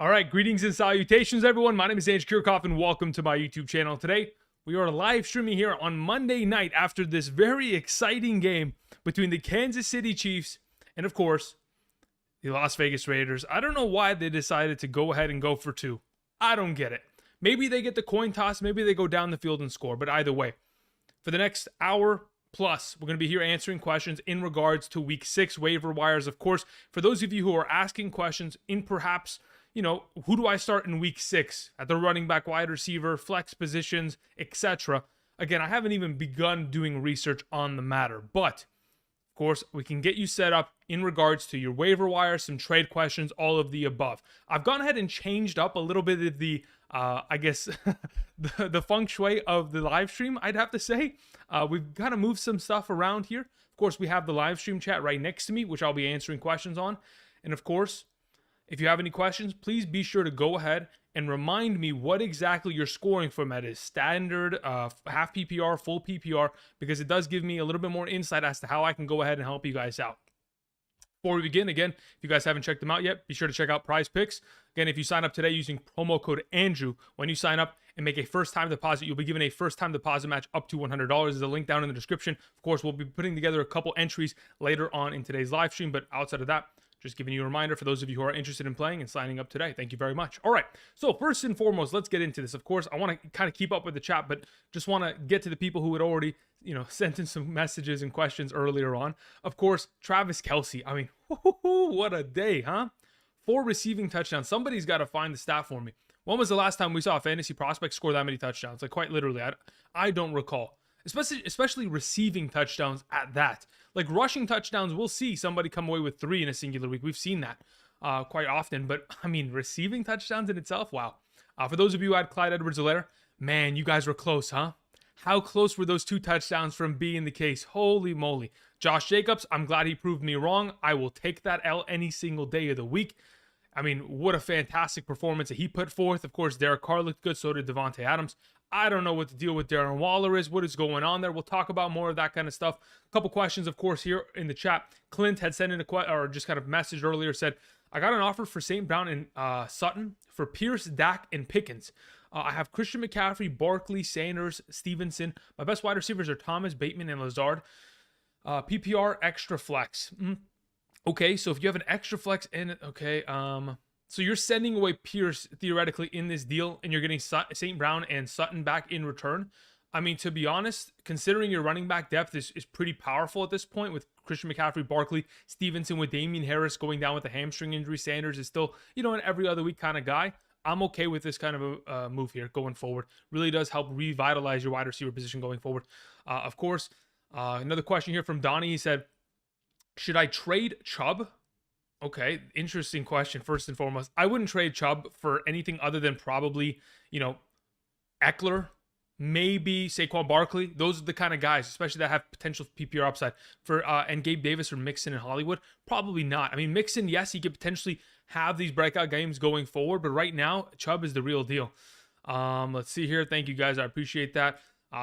All right, greetings and salutations, everyone. My name is Andrew Kirchhoff, and welcome to my YouTube channel. Today, we are live streaming here on Monday night after this very exciting game between the Kansas City Chiefs and, of course, the Las Vegas Raiders. I don't know why they decided to go ahead and go for two. I don't get it. Maybe they get the coin toss, maybe they go down the field and score, but either way, for the next hour plus, we're going to be here answering questions in regards to Week 6 waiver wires. Of course, for those of you who are asking questions in perhaps, who do I start in Week 6 at the running back, wide receiver, flex positions, etc. Again, I haven't even begun doing research on the matter, but of course, we can get you set up in regards to your waiver wire, some trade questions, all of the above. I've gone ahead and changed up a little bit of the, the feng shui of the live stream, I'd have to say. We've kind of moved some stuff around here. Of course, we have the live stream chat right next to me, which I'll be answering questions on. And of course, if you have any questions, please be sure to go ahead and remind me what exactly you're scoring from at is standard, half PPR, full PPR, because it does give me a little bit more insight as to how I can go ahead and help you guys out. Before we begin, again, if you guys haven't checked them out yet, be sure to check out Prize Picks. Again, if you sign up today using promo code Andrew, when you sign up and make a first-time deposit, you'll be given a first-time deposit match up to $100. There's a link down in the description. Of course, we'll be putting together a couple entries later on in today's live stream, but outside of that, just giving you a reminder for those of you who are interested in playing and signing up today. Thank you very much. All right, so first and foremost, let's get into this. Of course, I want to kind of keep up with the chat, but just want to get to the people who had already, sent in some messages and questions earlier on. Of course, Travis Kelce. I mean, what a day, huh? 4 receiving touchdowns. Somebody's got to find the stat for me. When was the last time we saw a fantasy prospect score that many touchdowns? Like, quite literally, I don't recall. Especially receiving touchdowns at that. Like rushing touchdowns, we'll see somebody come away with 3 in a singular week. We've seen that quite often. But, I mean, receiving touchdowns in itself, wow. For those of you who had Clyde Edwards-Helaire, man, you guys were close, huh? How close were those 2 touchdowns from being the case? Holy moly. Josh Jacobs, I'm glad he proved me wrong. I will take that L any single day of the week. I mean, what a fantastic performance that he put forth. Of course, Derek Carr looked good, so did Devontae Adams. I don't know what the deal with Darren Waller is, what is going on there. We'll talk about more of that kind of stuff. A couple questions, of course, here in the chat. Clint had sent in or just kind of messaged earlier, said, I got an offer for St. Brown and Sutton for Pierce, Dak, and Pickens. I have Christian McCaffrey, Barkley, Sanders, Stevenson. My best wide receivers are Thomas, Bateman, and Lazard. PPR, extra flex. Okay, so if you have an extra flex in it, okay, so you're sending away Pierce theoretically in this deal, and you're getting St. Brown and Sutton back in return. I mean, to be honest, considering your running back depth is pretty powerful at this point with Christian McCaffrey, Barkley, Stevenson, with Damian Harris going down with a hamstring injury. Sanders is still, an every other week kind of guy. I'm okay with this kind of a move here going forward. Really does help revitalize your wide receiver position going forward. Of course, another question here from Donnie. He said, should I trade Chubb? Okay, interesting question, first and foremost. I wouldn't trade Chubb for anything other than probably, Eckler, maybe Saquon Barkley. Those are the kind of guys, especially that have potential PPR upside. And Gabe Davis or Mixon and Hollywood, probably not. I mean, Mixon, yes, he could potentially have these breakout games going forward, but right now, Chubb is the real deal. Let's see here. Thank you, guys. I appreciate that.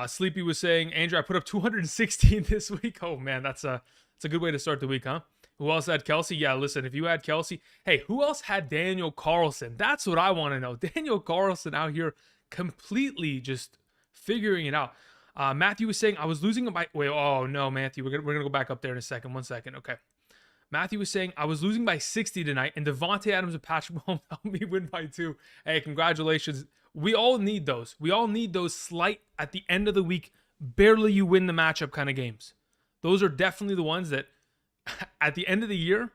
Sleepy was saying, Andrew, I put up 216 this week. Oh, man, that's a good way to start the week, huh? Who else had Kelce? Yeah, listen, if you had Kelce, hey, who else had Daniel Carlson? That's what I want to know. Daniel Carlson out here completely just figuring it out. Matthew was saying, I was losing by... Wait, oh, no, Matthew. We're gonna go back up there in a second. 1 second. Okay. Matthew was saying, I was losing by 60 tonight, and Devontae Adams and Patrick Mahomes helped me win by 2. Hey, congratulations. We all need those. We all need those slight, at the end of the week, barely you win the matchup kind of games. Those are definitely the ones that, at the end of the year,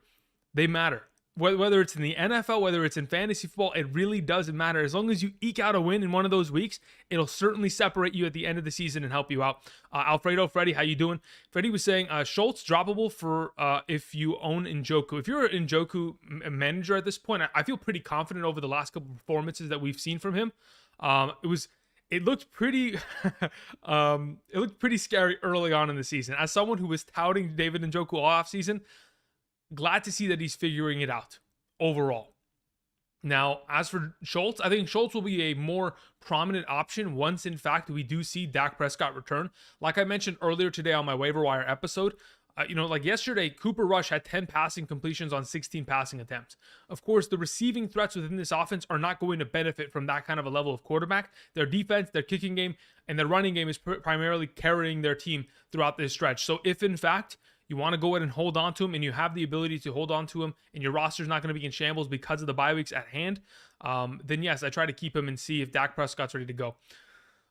they matter. Whether it's in the NFL, whether it's in fantasy football, it really doesn't matter. As long as you eke out a win in one of those weeks, it'll certainly separate you at the end of the season and help you out. Alfredo, Freddie, how you doing? Freddie was saying, Schultz droppable for if you own Njoku. If you're an Njoku manager at this point, I feel pretty confident over the last couple performances that we've seen from him. It looked pretty scary early on in the season. As someone who was touting David Njoku all off season, glad to see that he's figuring it out overall. Now, as for Schultz, I think Schultz will be a more prominent option once, in fact, we do see Dak Prescott return. Like I mentioned earlier today on my waiver wire episode, Like yesterday, Cooper Rush had 10 passing completions on 16 passing attempts. Of course, the receiving threats within this offense are not going to benefit from that kind of a level of quarterback. Their defense, their kicking game, and their running game is primarily carrying their team throughout this stretch. So if in fact you want to go ahead and hold on to him, and you have the ability to hold on to him, and your roster is not going to be in shambles because of the bye weeks at hand, then yes, I try to keep him and see if Dak Prescott's ready to go.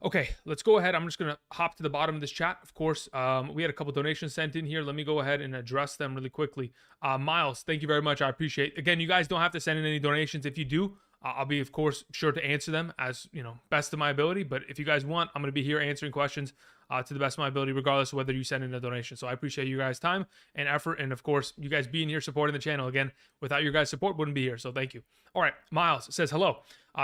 Okay, let's go ahead. I'm just going to hop to the bottom of this chat. Of course, we had a couple donations sent in here. Let me go ahead and address them really quickly. Miles, thank you very much. I appreciate it. Again, you guys don't have to send in any donations. If you do, I'll be, of course, sure to answer them as, best of my ability. But if you guys want, I'm going to be here answering questions to the best of my ability, regardless of whether you send in a donation. So I appreciate you guys' time and effort. And of course, you guys being here supporting the channel. Again, without your guys' support, wouldn't be here. So thank you. All right. Miles says, hello.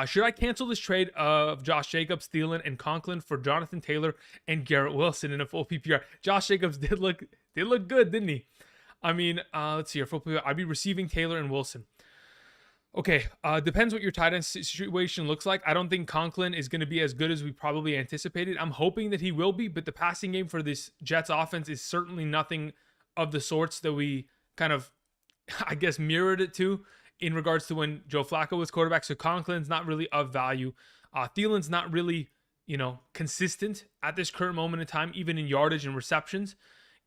Should I cancel this trade of Josh Jacobs, Thielen, and Conklin for Jonathan Taylor and Garrett Wilson in a full PPR? Josh Jacobs did look good, didn't he? I mean, let's see here. Full PPR. I'd be receiving Taylor and Wilson. Okay, depends what your tight end situation looks like. I don't think Conklin is going to be as good as we probably anticipated. I'm hoping that he will be, but the passing game for this Jets offense is certainly nothing of the sorts that we kind of, I guess, mirrored it to in regards to when Joe Flacco was quarterback. So Conklin's not really of value. Thielen's not really, consistent at this current moment in time, even in yardage and receptions.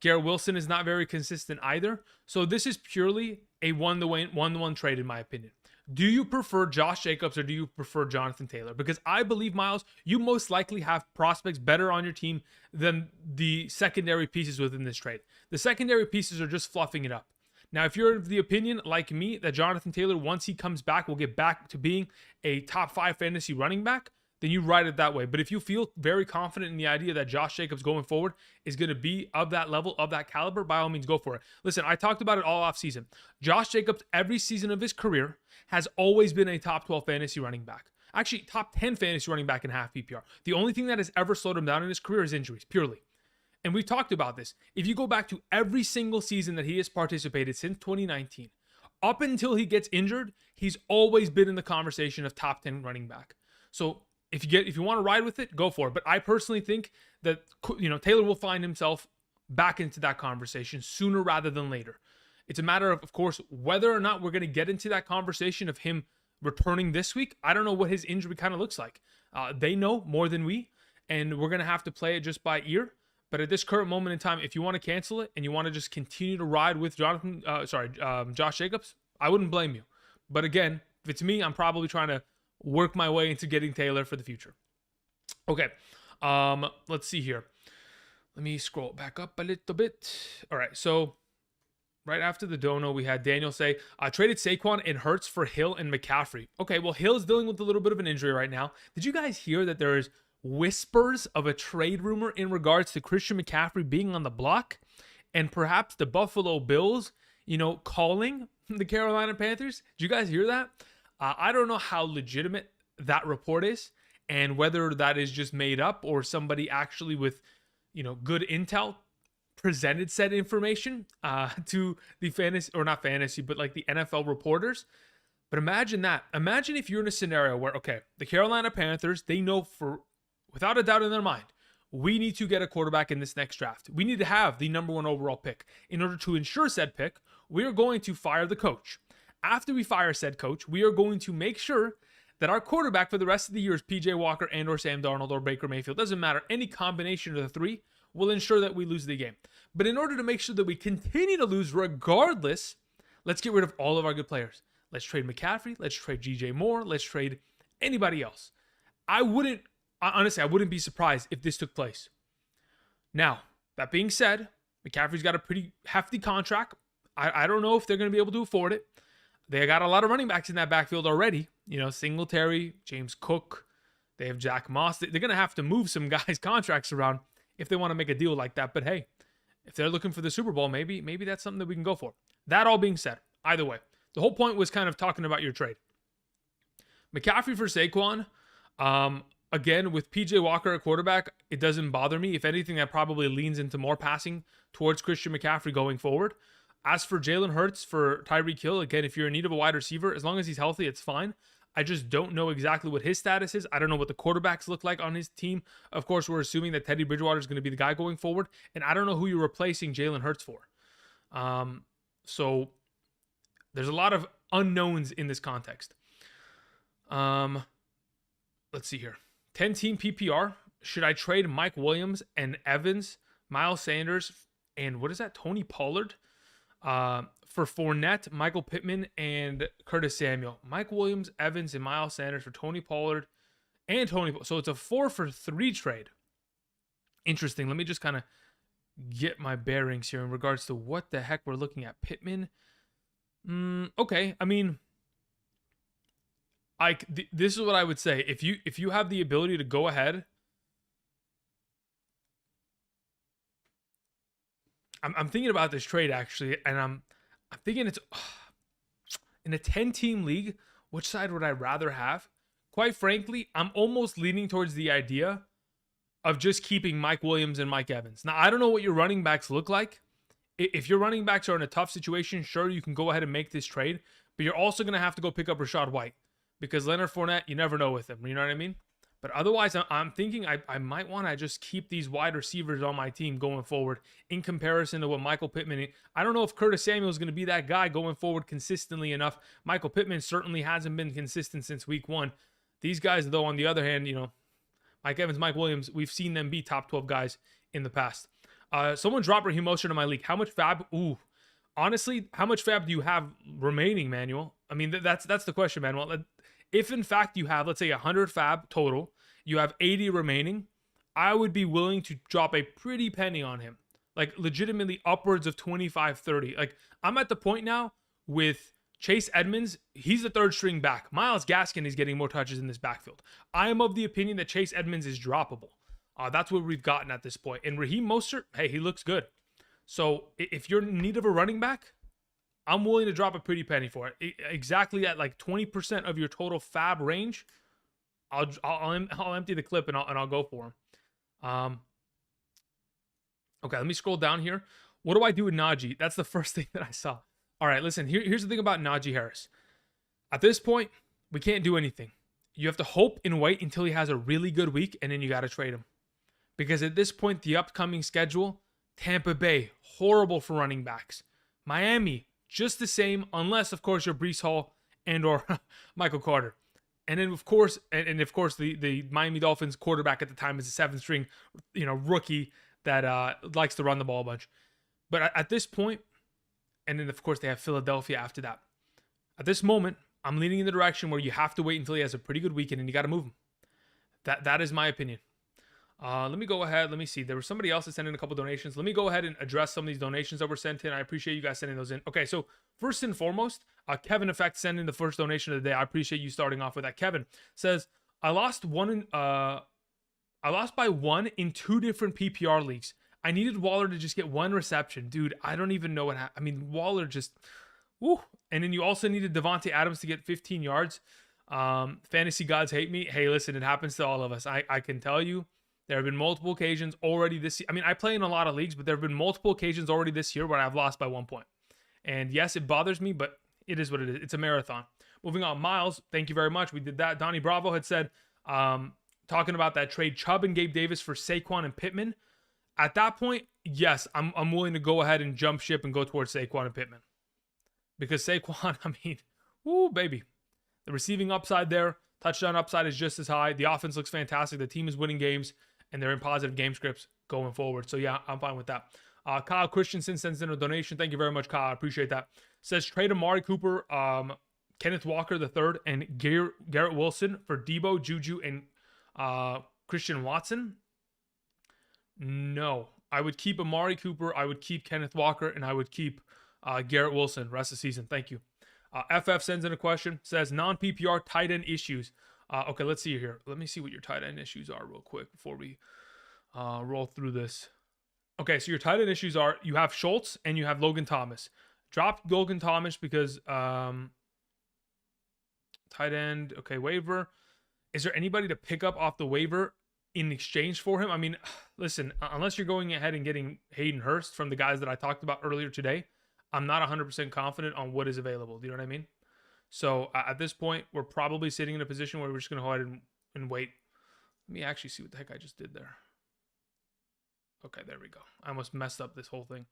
Garrett Wilson is not very consistent either. So this is purely a one-to-one trade, in my opinion. Do you prefer Josh Jacobs or do you prefer Jonathan Taylor? Because I believe, Miles, you most likely have prospects better on your team than the secondary pieces within this trade. The secondary pieces are just fluffing it up. Now, if you're of the opinion, like me, that Jonathan Taylor, once he comes back, will get back to being a top 5 fantasy running back, then you ride it that way. But if you feel very confident in the idea that Josh Jacobs going forward is going to be of that level, of that caliber, by all means, go for it. Listen, I talked about it all off season. Josh Jacobs, every season of his career, has always been a top 12 fantasy running back. Actually, top 10 fantasy running back in half PPR. The only thing that has ever slowed him down in his career is injuries, purely. And we've talked about this. If you go back to every single season that he has participated since 2019, up until he gets injured, he's always been in the conversation of top 10 running back. So if you want to ride with it, go for it. But I personally think that Taylor will find himself back into that conversation sooner rather than later. It's a matter of course, whether or not we're going to get into that conversation of him returning this week. I don't know what his injury kind of looks like. They know more than we, and we're going to have to play it just by ear. But at this current moment in time, if you want to cancel it and you want to just continue to ride with Josh Jacobs, I wouldn't blame you. But again, if it's me, I'm probably trying to work my way into getting Taylor for the future. Okay, let's see here. Let me scroll back up a little bit. All right, so right after the dono, we had Daniel say, I traded Saquon and Hurts for Hill and McCaffrey. Okay, well, Hill's dealing with a little bit of an injury right now. Did you guys hear that there is whispers of a trade rumor in regards to Christian McCaffrey being on the block and perhaps the Buffalo Bills, calling the Carolina Panthers? Did you guys hear that? I don't know how legitimate that report is and whether that is just made up or somebody actually with, good intel presented said information to the fantasy, or not fantasy, but like the NFL reporters. But imagine that. Imagine if you're in a scenario where, okay, the Carolina Panthers, they know without a doubt in their mind, we need to get a quarterback in this next draft. We need to have the number 1 overall pick. In order to ensure said pick, we are going to fire the coach. After we fire said coach, we are going to make sure that our quarterback for the rest of the year is PJ Walker and or Sam Darnold or Baker Mayfield. Doesn't matter. Any combination of the three will ensure that we lose the game. But in order to make sure that we continue to lose regardless, let's get rid of all of our good players. Let's trade McCaffrey. Let's trade DJ Moore. Let's trade anybody else. Honestly, I wouldn't be surprised if this took place. Now, that being said, McCaffrey's got a pretty hefty contract. I don't know if they're going to be able to afford it. They got a lot of running backs in that backfield already. Singletary, James Cook. They have Jack Moss. They're going to have to move some guys' contracts around if they want to make a deal like that. But hey, if they're looking for the Super Bowl, maybe that's something that we can go for. That all being said, either way, the whole point was kind of talking about your trade. McCaffrey for Saquon. Again, with PJ Walker at quarterback, it doesn't bother me. If anything, that probably leans into more passing towards Christian McCaffrey going forward. As for Jalen Hurts for Tyreek Hill, again, if you're in need of a wide receiver, as long as he's healthy, it's fine. I just don't know exactly what his status is. I don't know what the quarterbacks look like on his team. Of course, we're assuming that Teddy Bridgewater is going to be the guy going forward, and I don't know who you're replacing Jalen Hurts for. So there's a lot of unknowns in this context. Let's see here. 10-team PPR. Should I trade Mike Williams and Evans, Miles Sanders, and what is that? Tony Pollard? For Fournette, Michael Pittman, and Curtis Samuel. Mike Williams, Evans, and Miles Sanders for Tony Pollard and Tony. So it's a 4-for-3 trade. Interesting. Let me just kind of get my bearings here in regards to what the heck we're looking at. Pittman. Okay. I mean, this is what I would say. If you have the ability to go ahead, I'm thinking about this trade actually, and I'm thinking it's in a 10-team league. Which side would I rather have? Quite frankly, I'm almost leaning towards the idea of just keeping Mike Williams and Mike Evans. Now, I don't know what your running backs look like. If your running backs are in a tough situation, sure, you can go ahead and make this trade, but you're also going to have to go pick up Rachaad White because Leonard Fournette, you never know with him. You know what I mean? But otherwise, I'm thinking I might want to just keep these wide receivers on my team going forward in comparison to what Michael Pittman. I don't know if Curtis Samuel is going to be that guy going forward consistently enough. Michael Pittman certainly hasn't been consistent since week 1. These guys, though, on the other hand, Mike Evans, Mike Williams, we've seen them be top 12 guys in the past. Someone dropped Raheem Mostert in my league. How much fab? Ooh, honestly, how much fab do you have remaining, Manuel? I mean, that's the question, Manuel. If in fact you have, let's say, 100 fab total, you have 80 remaining, I would be willing to drop a pretty penny on him. Like legitimately upwards of 25, 30. Like I'm at the point now with Chase Edmonds, he's the third string back. Myles Gaskin is getting more touches in this backfield. I am of the opinion that Chase Edmonds is droppable. That's what we've gotten at this point. And Raheem Mostert, hey, he looks good. So if you're in need of a running back, I'm willing to drop a pretty penny for it. Exactly at like 20% of your total fab range, I'll empty the clip and I'll go for him. Okay, let me scroll down here. What do I do with Najee? That's the first thing that I saw. All right, listen, here's the thing about Najee Harris. At this point, we can't do anything. You have to hope and wait until he has a really good week, and then you got to trade him. Because at this point, the upcoming schedule, Tampa Bay, horrible for running backs. Miami, just the same, unless, of course, you're Breece Hall and or Michael Carter. And then, of course, the Miami Dolphins quarterback at the time is a 7th string, rookie that likes to run the ball a bunch. But at this point, and then, of course, they have Philadelphia after that. At this moment, I'm leaning in the direction where you have to wait until he has a pretty good weekend and you got to move him. That is my opinion. Let me go ahead. Let me see. There was somebody else that sent in a couple donations. Let me go ahead and address some of these donations that were sent in. I appreciate you guys sending those in. Okay, so first and foremost, Kevin Effect sent in the first donation of the day. I appreciate you starting off with that. Kevin says, I lost by 1 in 2 different PPR leagues. I needed Waller to just get 1 reception. Dude, I don't even know what happened. I mean, Waller just, woo. And then you also needed Devontae Adams to get 15 yards. Fantasy gods hate me. Hey, listen, it happens to all of us. I can tell you, there have been multiple occasions already this year. I mean, I play in a lot of leagues, but there have been multiple occasions already this year where I've lost by 1 point. And yes, it bothers me, but it is what it is. It's a marathon. Moving on, Miles, thank you very much. We did that. Donnie Bravo had said, talking about that trade, Chubb and Gabe Davis for Saquon and Pittman. At that point, yes, I'm willing to go ahead and jump ship and go towards Saquon and Pittman. Because Saquon, I mean, woo, baby. The receiving upside there, touchdown upside is just as high. The offense looks fantastic. The team is winning games, and they're in positive game scripts going forward. So, yeah, I'm fine with that. Kyle Christensen sends in a donation. Thank you very much, Kyle. I appreciate that. Says trade Amari Cooper, Kenneth Walker III, and Garrett Wilson for Debo, Juju, and Christian Watson. No, I would keep Amari Cooper, I would keep Kenneth Walker, and I would keep Garrett Wilson rest of the season. Thank you. FF sends in a question, says non-PPR tight end issues. Okay, let's see here. Let me see what your tight end issues are real quick before we roll through this. Okay, so your tight end issues are you have Schultz and you have Logan Thomas. Drop Logan Thomas because tight end, okay, waiver. Is there anybody to pick up off the waiver in exchange for him? I mean, listen, unless you're going ahead and getting Hayden Hurst from the guys that I talked about earlier today, I'm not 100% confident on what is available. Do you know what I mean? So at this point, we're probably sitting in a position where we're just going to go ahead and wait. Let me actually see what the heck I just did there. Okay, there we go. I almost messed up this whole thing.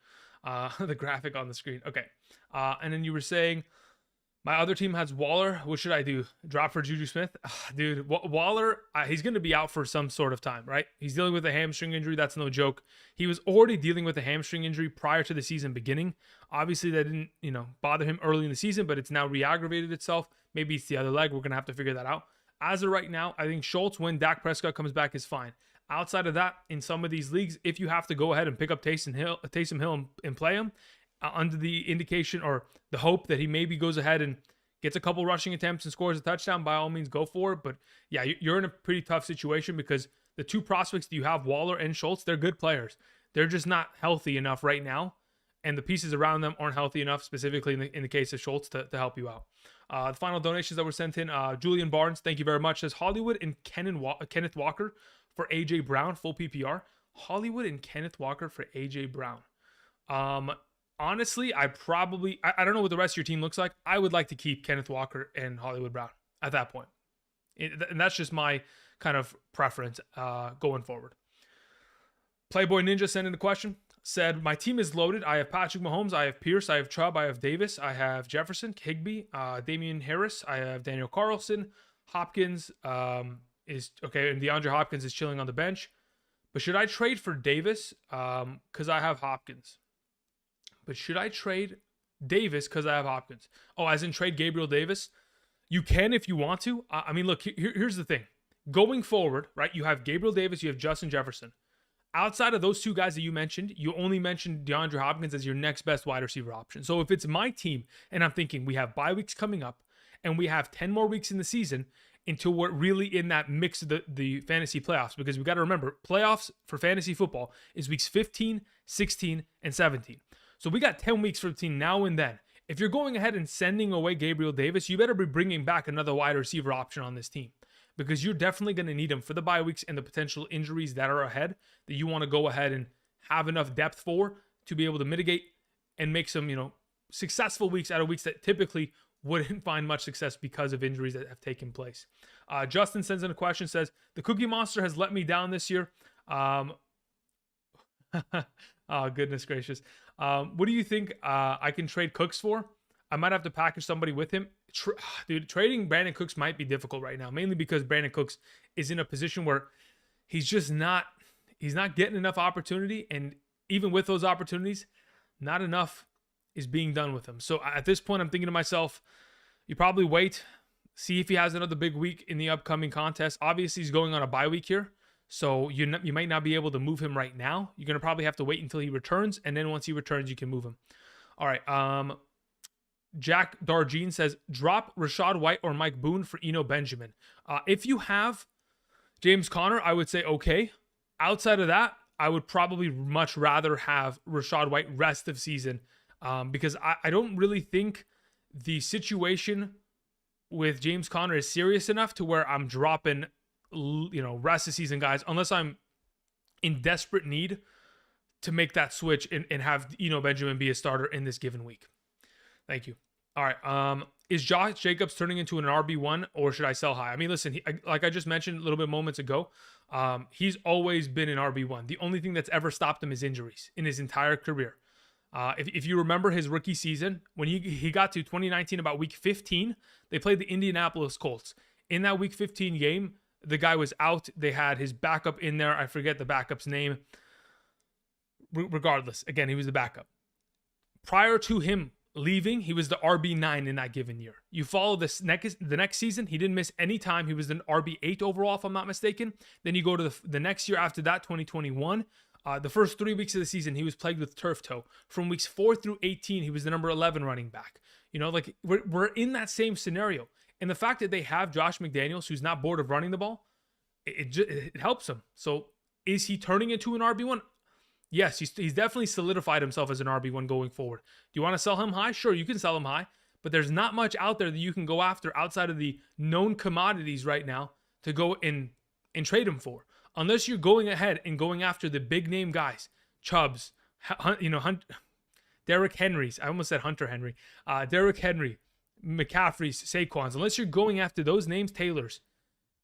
The graphic on the screen. Okay. And then you were saying my other team has Waller. What should I do? Drop for Juju Smith? Dude, Waller, he's going to be out for some sort of time, right? He's dealing with a hamstring injury. That's no joke. He was already dealing with a hamstring injury prior to the season beginning. Obviously, that didn't, bother him early in the season, but it's now re-aggravated itself. Maybe it's the other leg. We're going to have to figure that out. As of right now, I think Schultz, when Dak Prescott comes back, is fine. Outside of that, in some of these leagues, if you have to go ahead and pick up Taysom Hill and play him, under the indication or the hope that he maybe goes ahead and gets a couple rushing attempts and scores a touchdown, by all means, go for it. But yeah, you're in a pretty tough situation because the two prospects that you have, Waller and Schultz, they're good players. They're just not healthy enough right now, and the pieces around them aren't healthy enough, specifically in the case of Schultz, to help you out. The final donations that were sent in, Julian Barnes, thank you very much, says Hollywood and Kenneth Walker for A.J. Brown, full PPR. Hollywood and Kenneth Walker for A.J. Brown. Honestly, I don't know what the rest of your team looks like. I would like to keep Kenneth Walker and Hollywood Brown at that point. And that's just my kind of preference going forward. Playboy Ninja sent in a question. Said, my team is loaded. I have Patrick Mahomes. I have Pierce. I have Chubb. I have Davis. I have Jefferson, Higbee, Damian Harris. I have Daniel Carlson. Hopkins is okay. And DeAndre Hopkins is chilling on the bench. But should I trade for Davis? Because I have Hopkins. But should I trade Davis because I have Hopkins? Oh, as in trade Gabriel Davis? You can if you want to. I mean, look, here's the thing. Going forward, right, you have Gabriel Davis, you have Justin Jefferson. Outside of those two guys that you mentioned, you only mentioned DeAndre Hopkins as your next best wide receiver option. So if it's my team and I'm thinking we have bye weeks coming up and we have 10 more weeks in the season until we're really in that mix of the fantasy playoffs, because we got to remember, playoffs for fantasy football is weeks 15, 16, and 17. So we got 10 weeks for between now and then. If you're going ahead and sending away Gabriel Davis, you better be bringing back another wide receiver option on this team, because you're definitely going to need him for the bye weeks and the potential injuries that are ahead that you want to go ahead and have enough depth for to be able to mitigate and make some, successful weeks out of weeks that typically wouldn't find much success because of injuries that have taken place. Justin sends in a question, says, the Cookie Monster has let me down this year. Oh, goodness gracious. What do you think I can trade Cooks for? I might have to package somebody with him. Dude, trading Brandon Cooks might be difficult right now, mainly because Brandon Cooks is in a position where he's not getting enough opportunity, and even with those opportunities, not enough is being done with him. So at this point, I'm thinking to myself, you probably wait, see if he has another big week in the upcoming contest. Obviously, he's going on a bye week here, so you might not be able to move him right now. You're going to probably have to wait until he returns, and then once he returns, you can move him. All right, Jack Darjean says, drop Rashad White or Mike Boone for Eno Benjamin. If you have James Conner, I would say okay. Outside of that, I would probably much rather have Rashad White rest of season, because I don't really think the situation with James Conner is serious enough to where I'm dropping, rest of season guys, unless I'm in desperate need to make that switch and have Eno Benjamin be a starter in this given week. Thank you. All right. Is Josh Jacobs turning into an RB1, or should I sell high? I mean, listen, like I just mentioned a little bit moments ago, he's always been an RB1. The only thing that's ever stopped him is injuries in his entire career. If you remember his rookie season, when he got to 2019, about week 15, they played the Indianapolis Colts. In that week 15 game, the guy was out. They had his backup in there. I forget the backup's name. Regardless, again, he was the backup. Prior to him leaving, he was the RB9 in that given year. You follow the next season, he didn't miss any time. He was an RB8 overall, if I'm not mistaken. Then you go to the next year after that, 2021. The first 3 weeks of the season, he was plagued with turf toe. From weeks 4 through 18, he was the number 11 running back. We're in that same scenario. And the fact that they have Josh McDaniels, who's not bored of running the ball, it helps him. So is he turning into an RB1? Yes, he's definitely solidified himself as an RB1 going forward. Do you want to sell him high? Sure, you can sell him high, but there's not much out there that you can go after outside of the known commodities right now to go and trade him for. Unless you're going ahead and going after the big name guys, Chubbs, Derrick Henrys. I almost said Hunter Henry. Derrick Henry, McCaffrey's, Saquon's. Unless you're going after those names, Taylor's,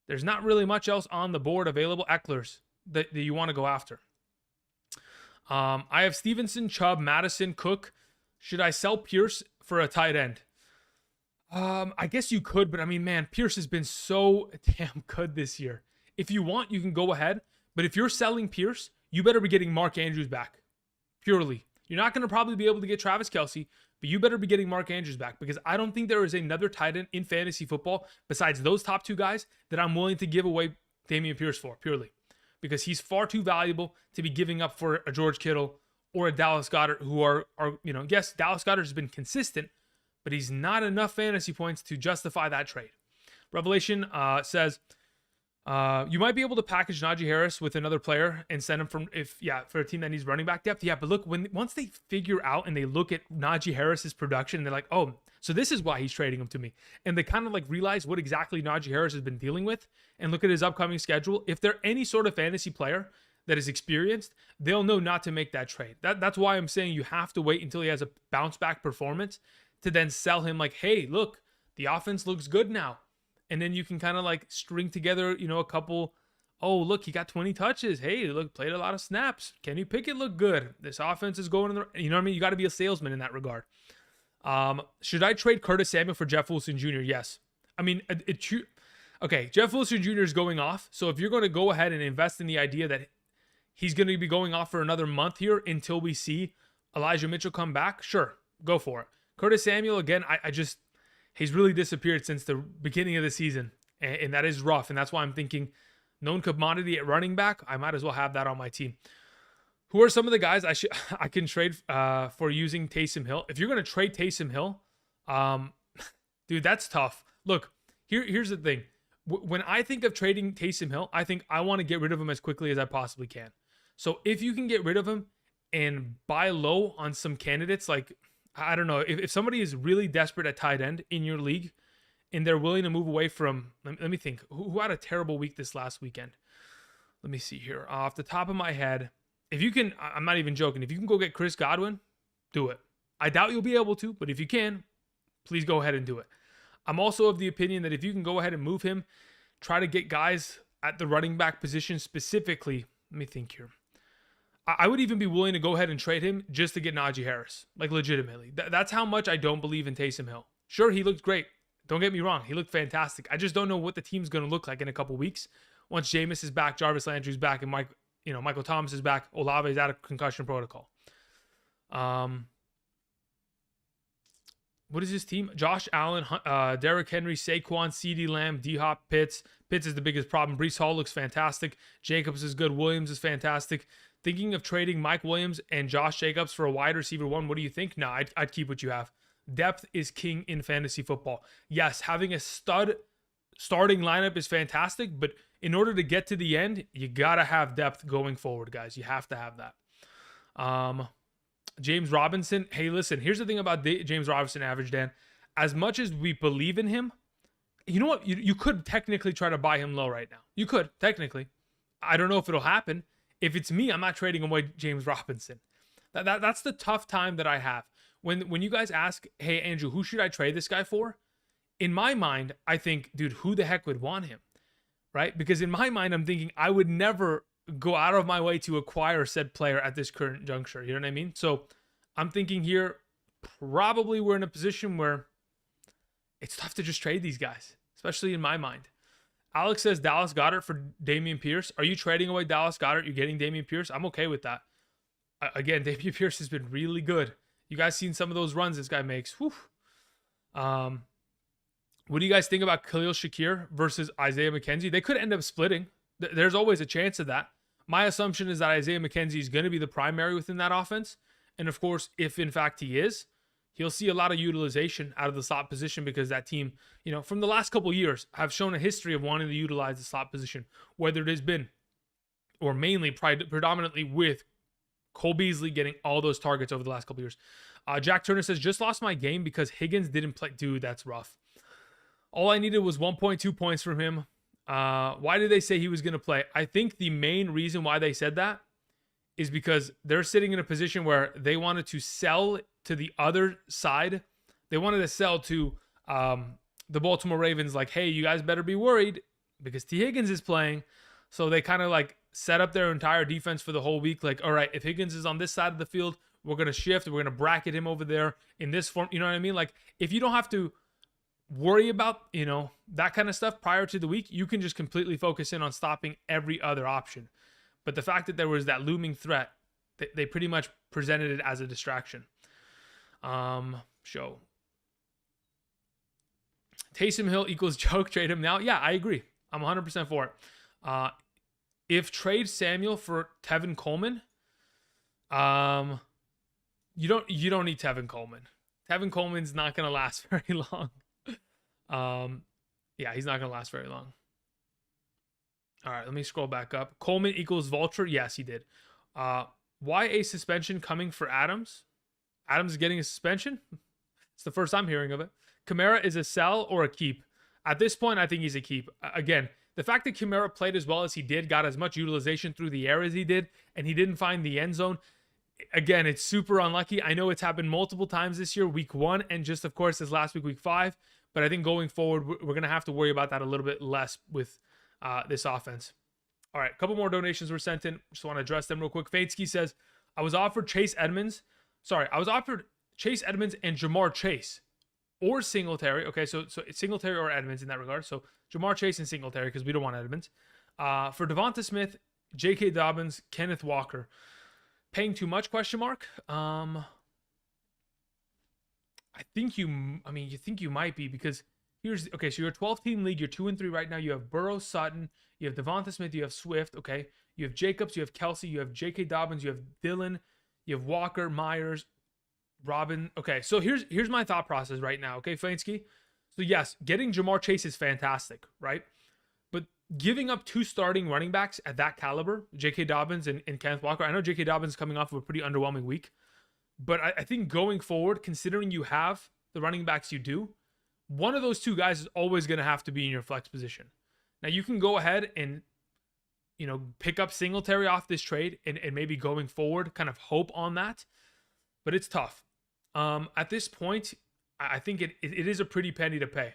there's not really much else on the board available, Eckler's, that you want to go after. I have Stevenson, Chubb, Madison, Cook. Should I sell Pierce for a tight end? I guess you could, but I mean, man, Pierce has been so damn good this year. If you want, you can go ahead. But if you're selling Pierce, you better be getting Mark Andrews back. Purely. You're not going to probably be able to get Travis Kelce, but you better be getting Mark Andrews back because I don't think there is another tight end in fantasy football besides those top two guys that I'm willing to give away Dameon Pierce for, purely. Because he's far too valuable to be giving up for a George Kittle or a Dallas Goedert who are yes, Dallas Goedert has been consistent, but he's not enough fantasy points to justify that trade. Revelation says, you might be able to package Najee Harris with another player and send him for a team that needs running back depth. Yeah, but look, once they figure out and they look at Najee Harris's production, and they're like, oh, so this is why he's trading him to me. And they kind of like realize what exactly Najee Harris has been dealing with and look at his upcoming schedule. If they're any sort of fantasy player that is experienced, they'll know not to make that trade. That's why I'm saying you have to wait until he has a bounce back performance to then sell him like, hey, look, the offense looks good now. And then you can kind of like string together, a couple, oh, look, he got 20 touches. Hey, look, played a lot of snaps. Kenny Pickett looked good. This offense is going in the, you know what I mean? You got to be a salesman in that regard. Should I trade Curtis Samuel for Jeff Wilson Jr.? Yes. I mean, okay, Jeff Wilson Jr. is going off. So if you're going to go ahead and invest in the idea that he's going to be going off for another month here until we see Elijah Mitchell come back, sure, go for it. Curtis Samuel, again, he's really disappeared since the beginning of the season, and that is rough. And that's why I'm thinking known commodity at running back, I might as well have that on my team. Who are some of the guys I can trade for using Taysom Hill? If you're going to trade Taysom Hill, dude, that's tough. Look, here's the thing. When I think of trading Taysom Hill, I think I want to get rid of him as quickly as I possibly can. So if you can get rid of him and buy low on some candidates, like, I don't know, if somebody is really desperate at tight end in your league and they're willing to move away from, let me think, who had a terrible week this last weekend? Let me see here. Off the top of my head, if you can, I'm not even joking, if you can go get Chris Godwin, do it. I doubt you'll be able to, but if you can, please go ahead and do it. I'm also of the opinion that if you can go ahead and move him, try to get guys at the running back position specifically. Let me think here. I would even be willing to go ahead and trade him just to get Najee Harris, like legitimately. That's how much I don't believe in Taysom Hill. Sure, he looked great. Don't get me wrong. He looked fantastic. I just don't know what the team's going to look like in a couple weeks. Once Jameis is back, Jarvis Landry's back, and Michael Thomas is back. Olave is out of concussion protocol. What is his team? Josh Allen, Derrick Henry, Saquon, CeeDee Lamb, D-Hop, Pitts. Pitts is the biggest problem. Breece Hall looks fantastic. Jacobs is good. Williams is fantastic. Thinking of trading Mike Williams and Josh Jacobs for a wide receiver one, what do you think? No, I'd keep what you have. Depth is king in fantasy football. Yes, having a stud starting lineup is fantastic, but in order to get to the end, you got to have depth going forward, guys. You have to have that. James Robinson. Hey, listen, here's the thing about James Robinson average, Dan. As much as we believe in him, you know what? You could technically try to buy him low right now. You could, technically. I don't know if it'll happen. If it's me, I'm not trading away James Robinson. That's the tough time that I have. When you guys ask, hey, Andrew, who should I trade this guy for? In my mind, I think, dude, who the heck would want him? Right? Because in my mind, I'm thinking I would never go out of my way to acquire said player at this current juncture. You know what I mean? So I'm thinking here, probably we're in a position where it's tough to just trade these guys, especially in my mind. Alex says Dallas Goedert for Dameon Pierce. Are you trading away Dallas Goedert? You're getting Dameon Pierce? I'm okay with that. Again, Dameon Pierce has been really good. You guys seen some of those runs this guy makes. Whew. What do you guys think about Khalil Shakir versus Isaiah McKenzie? They could end up splitting. There's always a chance of that. My assumption is that Isaiah McKenzie is going to be the primary within that offense. And of course, if in fact he is, he'll see a lot of utilization out of the slot position because that team, from the last couple of years, have shown a history of wanting to utilize the slot position, whether it has been or mainly predominantly with Cole Beasley getting all those targets over the last couple of years. Jack Turner says, just lost my game because Higgins didn't play. Dude, that's rough. All I needed was 1.2 points from him. Why did they say he was going to play? I think the main reason why they said that is because they're sitting in a position where they wanted to sell to the other side. They wanted to sell to the Baltimore Ravens like, hey, you guys better be worried because T. Higgins is playing. So they kind of like set up their entire defense for the whole week. Like, all right, if Higgins is on this side of the field, we're going to shift. We're going to bracket him over there in this form. You know what I mean? Like, if you don't have to worry about, that kind of stuff prior to the week, you can just completely focus in on stopping every other option. But the fact that there was that looming threat, they pretty much presented it as a distraction. Show. Taysom Hill equals joke, trade him now. Yeah, I agree. I'm 100% for it. If trade Samuel for Tevin Coleman, you don't need Tevin Coleman. Tevin Coleman's not going to last very long. Yeah, he's not going to last very long. All right, let me scroll back up. Coleman equals vulture. Yes, he did. Why a suspension coming for Adams? Adams is getting a suspension? It's the first I'm hearing of it. Kamara is a sell or a keep? At this point, I think he's a keep. Again, the fact that Kamara played as well as he did, got as much utilization through the air as he did, and he didn't find the end zone, again, it's super unlucky. I know it's happened multiple times this year, week 1, and just, of course, this last week 5. But I think going forward, we're going to have to worry about that a little bit less with this offense. All right, a couple more donations were sent in. Just want to address them real quick. Fadesky says, I was offered Chase Edmonds and Jamar Chase or Singletary. Okay, so it's Singletary or Edmonds in that regard. So Jamar Chase and Singletary because we don't want Edmonds. For Devonta Smith, J.K. Dobbins, Kenneth Walker. Paying too much, question mark? I think you might be because so you're a 12-team league. You're 2-3 right now. You have Burrow, Sutton, you have Devonta Smith, you have Swift, okay? You have Jacobs, you have Kelsey, you have J.K. Dobbins, you have Dillon, you have Walker, Myers, Robin. Okay, so here's my thought process right now, okay, Flansky? So yes, getting Jamar Chase is fantastic, right? But giving up 2 starting running backs at that caliber, J.K. Dobbins and Kenneth Walker, I know J.K. Dobbins is coming off of a pretty underwhelming week, but I think going forward, considering you have the running backs you do, one of those 2 guys is always going to have to be in your flex position. Now, you can go ahead and, pick up Singletary off this trade and maybe going forward kind of hope on that, but it's tough. At this point, I think it is a pretty penny to pay.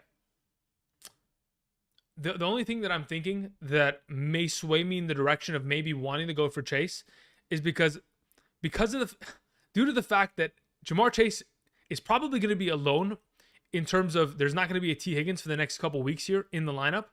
The only thing that I'm thinking that may sway me in the direction of maybe wanting to go for Chase is because of due to the fact that Jamar Chase is probably going to be alone in terms of there's not going to be a T. Higgins for the next couple weeks here in the lineup.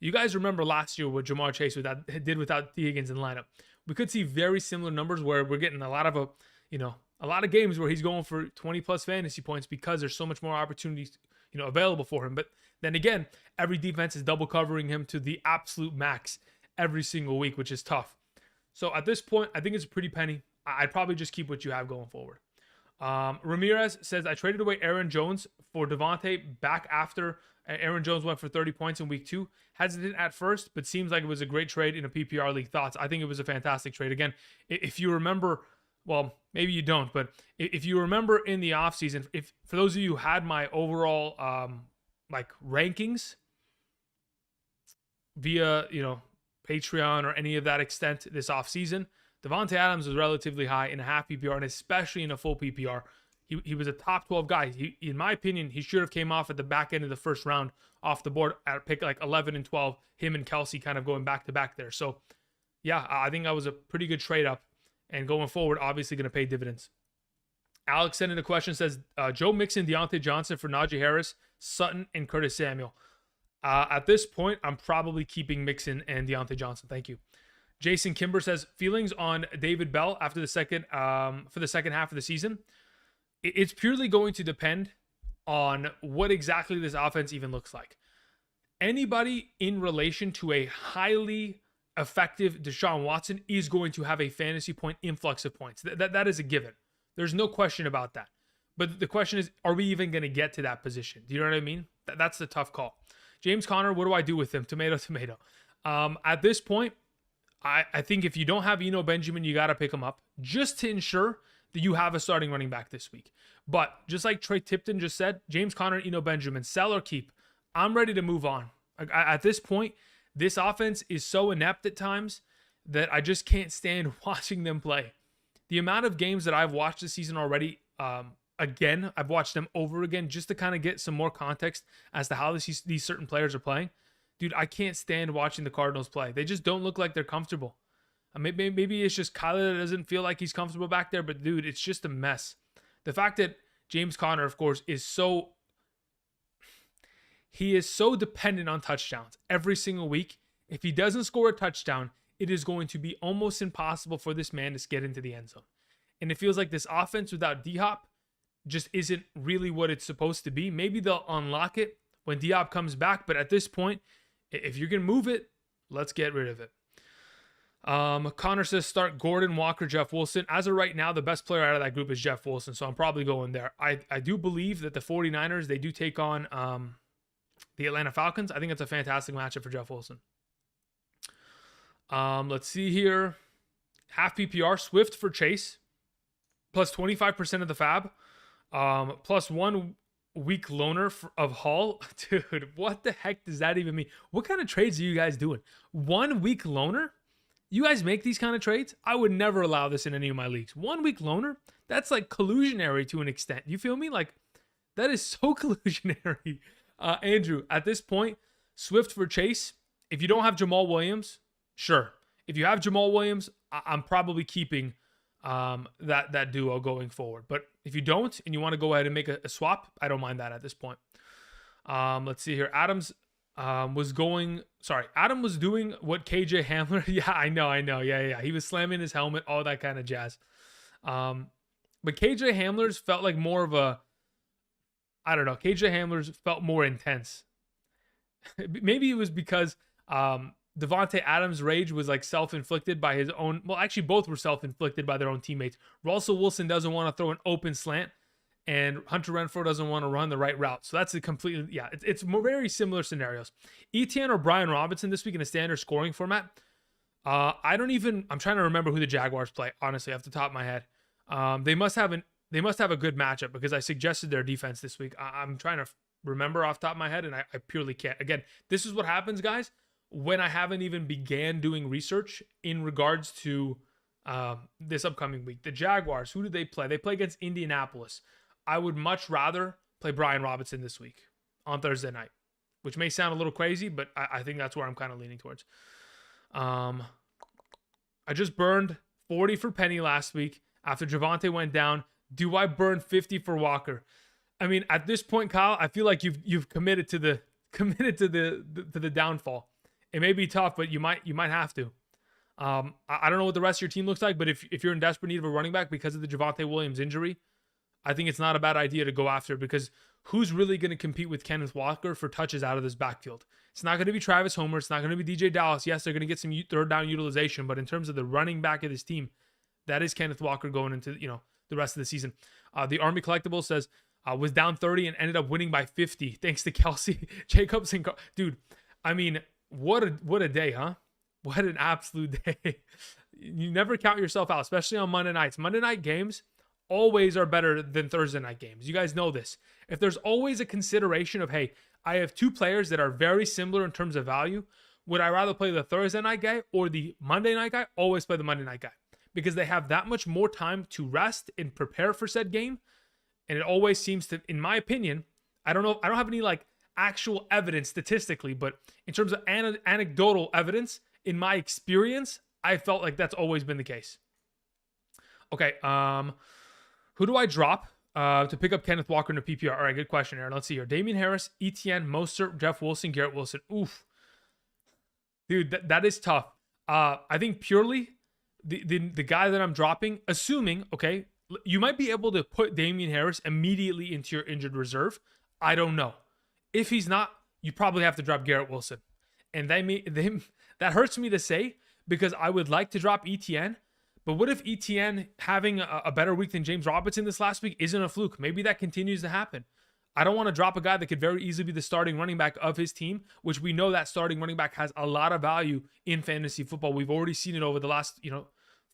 You guys remember last year what Jamar Chase did without T. Higgins in the lineup. We could see very similar numbers where we're getting a lot of games where he's going for 20 plus fantasy points because there's so much more opportunities, available for him. But then again, every defense is double covering him to the absolute max every single week, which is tough. So at this point, I think it's a pretty penny. I'd probably just keep what you have going forward. Ramirez says, I traded away Aaron Jones for Devontae back after Aaron Jones went for 30 points in week 2. Hesitant at first, but seems like it was a great trade in a PPR league. Thoughts? I think it was a fantastic trade. Again, if you remember, well, maybe you don't, but if you remember in the offseason, for those of you who had my overall rankings via, Patreon or any of that extent this offseason, Devontae Adams was relatively high in a half PPR and especially in a full PPR. He was a top 12 guy. In my opinion, he should have came off at the back end of the first round off the board at pick like 11 and 12, him and Kelsey kind of going back to back there. So, yeah, I think that was a pretty good trade up and going forward, obviously going to pay dividends. Alex sent in a question, says, Joe Mixon, Deontay Johnson for Najee Harris, Sutton, and Curtis Samuel. At this point, I'm probably keeping Mixon and Deontay Johnson. Thank you. Jason Kimber says, feelings on David Bell after the second for the second half of the season. It's purely going to depend on what exactly this offense even looks like. Anybody in relation to a highly effective Deshaun Watson is going to have a fantasy point influx of points. That is a given. There's no question about that. But the question is, are we even going to get to that position? Do you know what I mean? That's the tough call. James Conner, what do I do with him? Tomato. At this point, I think if you don't have Eno Benjamin, you got to pick him up just to ensure that you have a starting running back this week. But just like Trey Tipton just said, James Conner, Eno Benjamin, sell or keep. I'm ready to move on. At this point, this offense is so inept at times that I just can't stand watching them play. The amount of games that I've watched this season already, again, I've watched them over again just to kind of get some more context as to how these certain players are playing. Dude, I can't stand watching the Cardinals play. They just don't look like they're comfortable. Maybe it's just Kyler that doesn't feel like he's comfortable back there, but dude, it's just a mess. The fact that James Conner, of course, is so dependent on touchdowns every single week. If he doesn't score a touchdown, it is going to be almost impossible for this man to get into the end zone. And it feels like this offense without D-Hop just isn't really what it's supposed to be. Maybe they'll unlock it when D-Hop comes back, but at this point, if you're going to move it, let's get rid of it. Connor says start Gordon, Walker, Jeff Wilson. As of right now, the best player out of that group is Jeff Wilson, so I'm probably going there. I do believe that the 49ers, they do take on the Atlanta Falcons. I think it's a fantastic matchup for Jeff Wilson. Let's see here. Half PPR, Swift for Chase, plus 25% of the fab, plus 1 week loaner of Hall. Dude, what the heck does that even mean? What kind of trades are you guys doing? 1 week loaner? You guys make these kind of trades? I would never allow this in any of my leagues. 1 week loaner? That's like collusionary to an extent. You feel me? Like, that is so collusionary. Andrew, at this point, Swift for Chase. If you don't have Jamal Williams, sure. If you have Jamal Williams, I'm probably keeping that duo going forward. But if you don't and you want to go ahead and make a swap, I don't mind that at this point. Let's see here. Adam was doing what KJ Hamler. Yeah, I know. Yeah. He was slamming his helmet, all that kind of jazz. But KJ Hamler's felt like more of a, I don't know. KJ Hamler's felt more intense. Maybe it was because Devontae Adams' rage was like self-inflicted by his own. Well, actually, both were self-inflicted by their own teammates. Russell Wilson doesn't want to throw an open slant, and Hunter Renfrow doesn't want to run the right route. So that's a completely, it's very similar scenarios. Etienne or Brian Robinson this week in a standard scoring format. I'm trying to remember who the Jaguars play, honestly, off the top of my head. They must have a good matchup because I suggested their defense this week. I'm trying to remember off the top of my head, and I purely can't. Again, this is what happens, guys, when I haven't even began doing research in regards to this upcoming week. The Jaguars, who do they play? They play against Indianapolis. I would much rather play Brian Robinson this week on Thursday night, which may sound a little crazy, but I think that's where I'm kind of leaning towards. I just burned 40 for Penny last week after Javonte went down. Do I burn 50 for Walker? I mean, at this point, Kyle, I feel like you've committed to the downfall. It may be tough, but you might have to. I don't know what the rest of your team looks like, but if you're in desperate need of a running back because of the Javonte Williams injury, I think it's not a bad idea to go after it, because who's really going to compete with Kenneth Walker for touches out of this backfield? It's not going to be Travis Homer. It's not going to be DJ Dallas. Yes, they're going to get some third down utilization, but in terms of the running back of this team, that is Kenneth Walker going into the rest of the season. The Army Collectible says was down 30 and ended up winning by 50 thanks to Kelsey Jacobs and dude. I mean, what a day, huh? What an absolute day. You never count yourself out, especially on Monday nights. Monday night games always are better than Thursday night games. You guys know this. If there's always a consideration of, hey, I have two players that are very similar in terms of value, would I rather play the Thursday night guy or the Monday night guy? Always play the Monday night guy, because they have that much more time to rest and prepare for said game. And it always seems to, in my opinion, I don't have any like actual evidence statistically, but in terms of anecdotal evidence, in my experience, I felt like that's always been the case. Okay, who do I drop to pick up Kenneth Walker in a PPR? All right, good question, Aaron. Let's see here. Damian Harris, Etienne, Mostert, Jeff Wilson, Garrett Wilson. Oof. Dude, that is tough. I think purely the guy that I'm dropping, assuming, okay, you might be able to put Damian Harris immediately into your injured reserve. I don't know. If he's not, you probably have to drop Garrett Wilson. And that hurts me to say, because I would like to drop Etienne. But what if Etienne having a better week than James Robinson this last week isn't a fluke? Maybe that continues to happen. I don't want to drop a guy that could very easily be the starting running back of his team, which we know that starting running back has a lot of value in fantasy football. We've already seen it over the last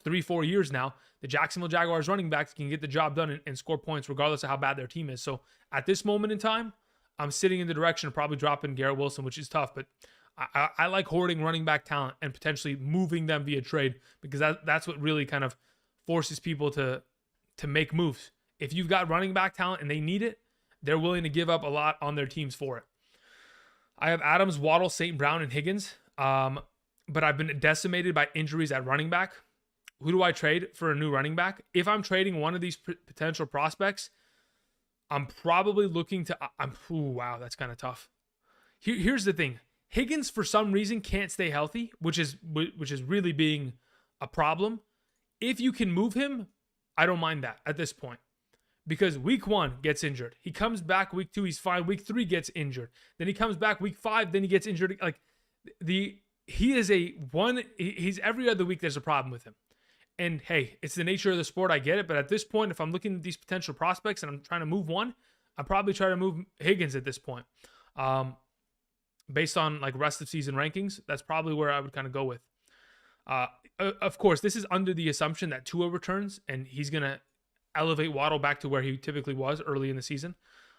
3-4 years now. The Jacksonville Jaguars running backs can get the job done and score points regardless of how bad their team is. So at this moment in time, I'm sitting in the direction of probably dropping Garrett Wilson, which is tough, but I like hoarding running back talent and potentially moving them via trade, because that's what really kind of forces people to make moves. If you've got running back talent and they need it, they're willing to give up a lot on their teams for it. I have Adams, Waddle, St. Brown, and Higgins. but I've been decimated by injuries at running back. Who do I trade for a new running back? If I'm trading one of these potential prospects, I'm probably looking to. Wow, that's kind of tough. Here's the thing: Higgins, for some reason, can't stay healthy, which is really being a problem. If you can move him, I don't mind that at this point. Because week 1 gets injured. He comes back week 2, he's fine. Week 3 gets injured. Then he comes back week 5, then he gets injured. Like he's every other week there's a problem with him. And hey, it's the nature of the sport. I get it. But at this point, if I'm looking at these potential prospects and I'm trying to move one, I'd probably try to move Higgins at this point. Based on like rest of season rankings, that's probably where I would kind of go with. Of course, this is under the assumption that Tua returns and he's going to elevate Waddle back to where he typically was early in the season.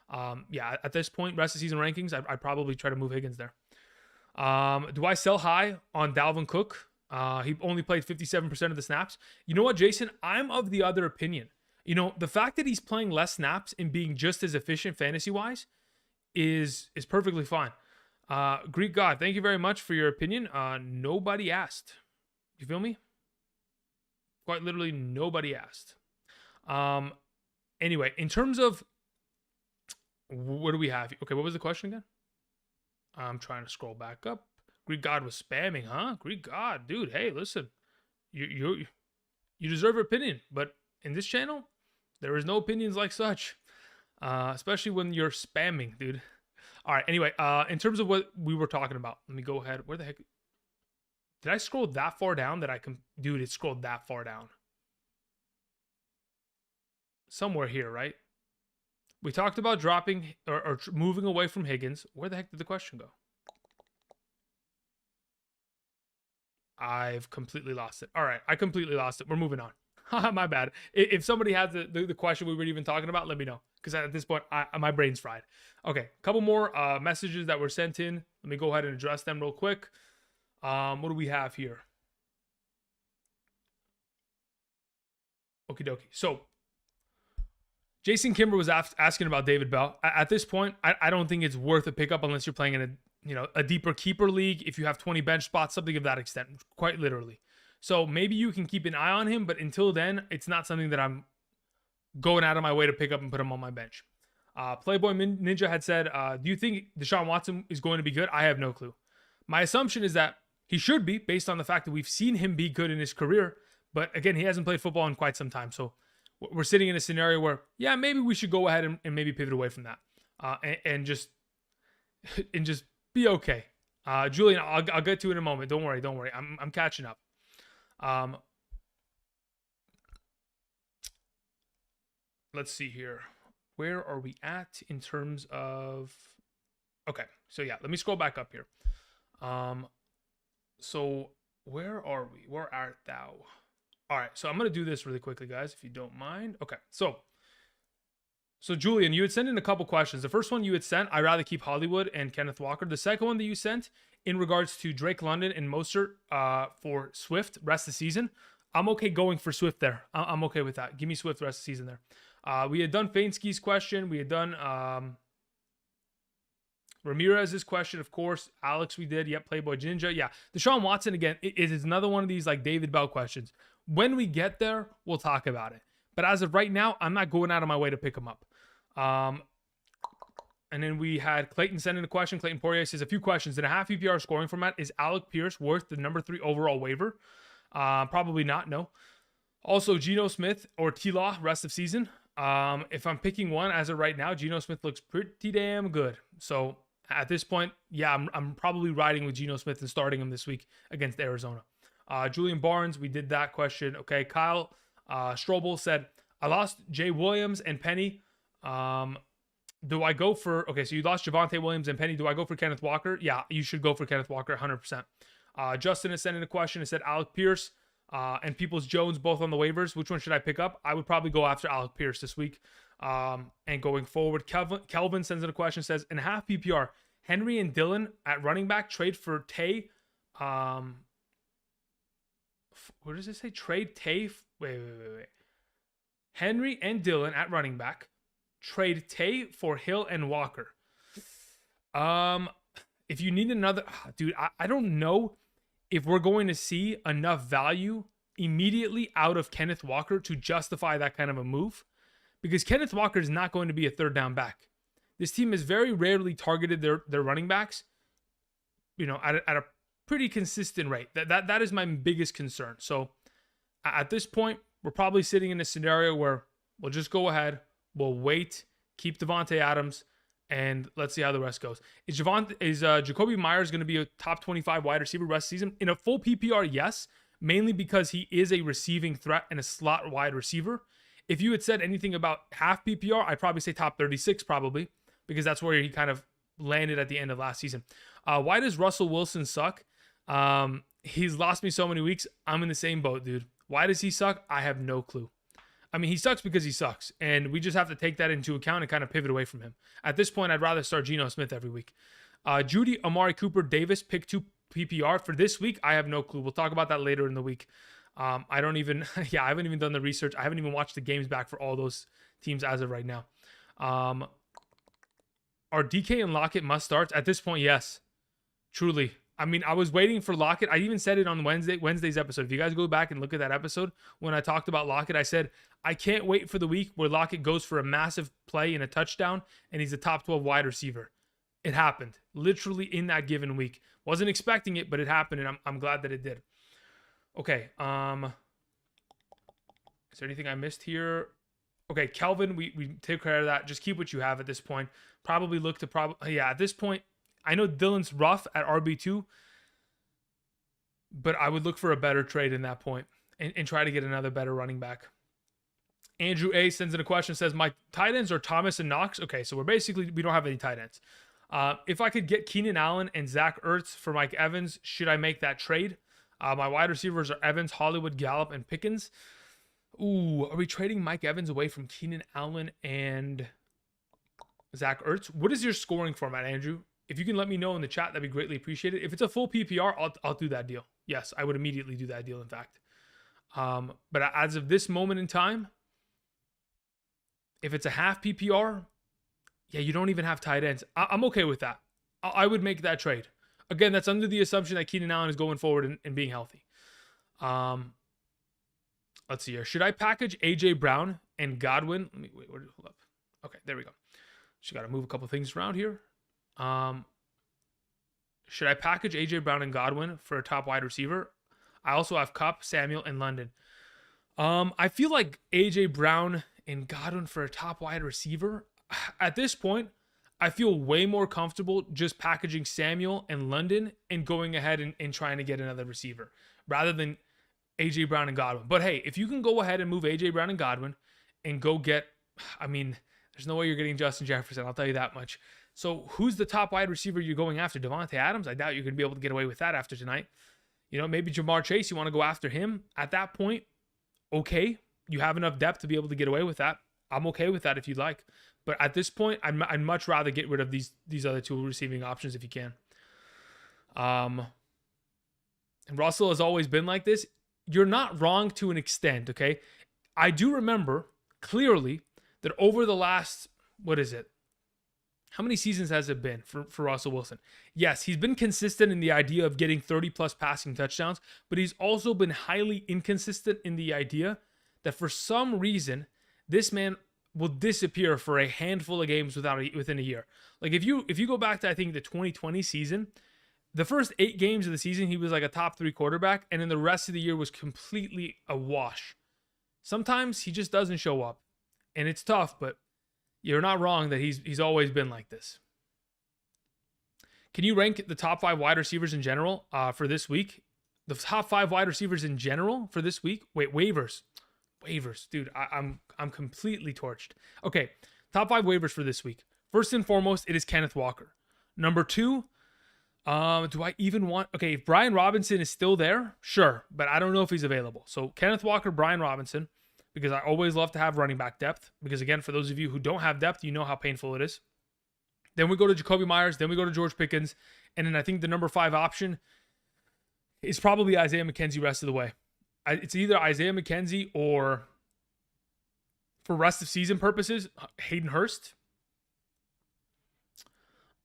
At this point, rest of season rankings, I'd probably try to move Higgins there. Do I sell high on Dalvin Cook? He only played 57% of the snaps. You know what, Jason? I'm of the other opinion. You know, the fact that he's playing less snaps and being just as efficient fantasy-wise is perfectly fine. Greek God, thank you very much for your opinion. Nobody asked. You feel me? Quite literally nobody asked. Anyway, in terms of what do we have? Okay, what was the question again? I'm trying to scroll back up. Greek God was spamming, huh? Greek God, dude. Hey, listen, you deserve your opinion, but in this channel, there is no opinions like such, especially when you're spamming, dude. All right. Anyway, in terms of what we were talking about, let me go ahead. Where the heck did I scroll that far down? Dude, it scrolled that far down. Somewhere here, right? We talked about dropping or moving away from Higgins. Where the heck did the question go? I've completely lost it. All right, I completely lost it. We're moving on. My bad. If somebody has the question we were even talking about, let me know. Because at this point, my brain's fried. Okay, a couple more messages that were sent in. Let me go ahead and address them real quick. What do we have here? Okie dokie. So, Jason Kimber was asking about David Bell. At this point, I don't think it's worth a pickup unless you're playing in a deeper keeper league. If you have 20 bench spots, something of that extent, quite literally. So maybe you can keep an eye on him, but until then, it's not something that I'm going out of my way to pick up and put him on my bench. Playboy Ninja had said, do you think Deshaun Watson is going to be good? I have no clue. My assumption is that he should be, based on the fact that we've seen him be good in his career. But again, he hasn't played football in quite some time. So we're sitting in a scenario where, yeah, maybe we should go ahead and maybe pivot away from that and just be okay. Julian, I'll get to it in a moment. Don't worry. I'm catching up. Let's see here. Where are we at in terms of... Okay, so yeah, let me scroll back up here. So where are we? Where art thou? All right, so I'm going to do this really quickly, guys, if you don't mind. Okay, so Julian, you had sent in a couple questions. The first one you had sent, I'd rather keep Hollywood and Kenneth Walker. The second one that you sent in regards to Drake London and Mostert for Swift rest of the season, I'm okay going for Swift there. I'm okay with that. Give me Swift rest of the season there. We had done Fainsky's question. We had done Ramirez's question, of course. Alex, we did. Yep, Playboy Ninja. Yeah, Deshaun Watson, again, it is another one of these like David Bell questions. When we get there, we'll talk about it. But as of right now, I'm not going out of my way to pick him up. And then we had Clayton send in a question. Clayton Poirier says, a few questions. In a half PPR scoring format, is Alec Pierce worth the number 3 overall waiver? Probably not, no. Also, Geno Smith or T-Law rest of season. If I'm picking one as of right now, Geno Smith looks pretty damn good. So at this point, yeah, I'm probably riding with Geno Smith and starting him this week against Arizona. Julian Barnes, we did that question. Okay, Kyle Strobel said, I lost Jay Williams and Penny. Do I go for... Okay, so you lost Javonte Williams and Penny. Do I go for Kenneth Walker? Yeah, you should go for Kenneth Walker 100%. Justin has sent in a question. It said Alec Pierce and Peoples-Jones both on the waivers. Which one should I pick up? I would probably go after Alec Pierce this week. And going forward, Kelvin sends in a question. Says, in half PPR, Henry and Dillon at running back trade for Tay. What does it say? Trade Tay. Wait. Henry and Dillon at running back. Trade Tay for Hill and Walker. If you need another... Dude, I don't know if we're going to see enough value immediately out of Kenneth Walker to justify that kind of a move, because Kenneth Walker is not going to be a third down back. This team has very rarely targeted their running backs, at a pretty consistent rate. That is my biggest concern. So at this point, we're probably sitting in a scenario where we'll just go ahead, we'll wait, keep Devontae Adams, and let's see how the rest goes. Is Jacoby Myers going to be a top 25 wide receiver rest of the season? In a full PPR, yes, mainly because he is a receiving threat and a slot wide receiver. If you had said anything about half PPR, I'd probably say top 36 probably, because that's where he kind of landed at the end of last season. Why does Russell Wilson suck? He's lost me so many weeks. I'm in the same boat, dude. Why does he suck? I have no clue. I mean, he sucks because he sucks, and we just have to take that into account and kind of pivot away from him. At this point, I'd rather start Geno Smith every week. Judy, Amari Cooper, Davis, pick 2 PPR. For this week, I have no clue. We'll talk about that later in the week. I haven't even done the research. I haven't even watched the games back for all those teams as of right now. Are DK and Lockett must starts? At this point, yes. Truly. I mean, I was waiting for Lockett. I even said it on Wednesday's episode. If you guys go back and look at that episode, when I talked about Lockett, I said, I can't wait for the week where Lockett goes for a massive play and a touchdown, and he's a top 12 wide receiver. It happened. Literally in that given week. Wasn't expecting it, but it happened, and I'm glad that it did. Okay. Is there anything I missed here? Okay, Kelvin, we take care of that. Just keep what you have at this point. Probably look to at this point, I know Dylan's rough at RB2, but I would look for a better trade in that point and try to get another better running back. Andrew A sends in a question, says, my tight ends are Thomas and Knox. Okay, so we don't have any tight ends. If I could get Keenan Allen and Zach Ertz for Mike Evans, should I make that trade? My wide receivers are Evans, Hollywood, Gallup, and Pickens. Ooh, are we trading Mike Evans away from Keenan Allen and Zach Ertz? What is your scoring format, Andrew? If you can let me know in the chat, that'd be greatly appreciated. If it's a full PPR, I'll do that deal. Yes, I would immediately do that deal, in fact. But as of this moment in time, if it's a half PPR, yeah, you don't even have tight ends. I'm okay with that. I would make that trade. Again, that's under the assumption that Keenan Allen is going forward and being healthy. Let's see here. Should I package AJ Brown and Godwin? Hold up. Okay, there we go. Just got to move a couple things around here. Should I package AJ Brown and Godwin for a top wide receiver? I also have Kupp, Samuel, and London. I feel like AJ Brown and Godwin for a top wide receiver. At this point, I feel way more comfortable just packaging Samuel and London and going ahead and trying to get another receiver rather than AJ Brown and Godwin. But hey, if you can go ahead and move AJ Brown and Godwin and go get, there's no way you're getting Justin Jefferson. I'll tell you that much. So who's the top wide receiver you're going after? Devontae Adams? I doubt you're going to be able to get away with that after tonight. Maybe Jamar Chase, you want to go after him. At that point, okay, you have enough depth to be able to get away with that. I'm okay with that if you'd like. But at this point, I'd much rather get rid of these other two receiving options if you can. And Russell has always been like this. You're not wrong to an extent, okay? I do remember clearly that over the last, how many seasons has it been for Russell Wilson? Yes, he's been consistent in the idea of getting 30-plus passing touchdowns, but he's also been highly inconsistent in the idea that for some reason, this man will disappear for a handful of games within a year. Like if you go back to, I think, the 2020 season, the first 8 games of the season, he was like a top 3 quarterback, and then the rest of the year was completely a wash. Sometimes he just doesn't show up, and it's tough, but you're not wrong that he's always been like this. Can you rank the top 5 wide receivers in general for this week? The top 5 wide receivers in general for this week? Wait, waivers, dude. I'm completely torched. Okay, top 5 waivers for this week. First and foremost, it is Kenneth Walker. Number 2, do I even want? Okay, if Brian Robinson is still there, sure, but I don't know if he's available. So Kenneth Walker, Brian Robinson, because I always love to have running back depth. Because again, for those of you who don't have depth, you know how painful it is. Then we go to Jacoby Myers. Then we go to George Pickens. And then I think the number 5 option is probably Isaiah McKenzie rest of the way. It's either Isaiah McKenzie or, for rest of season purposes, Hayden Hurst.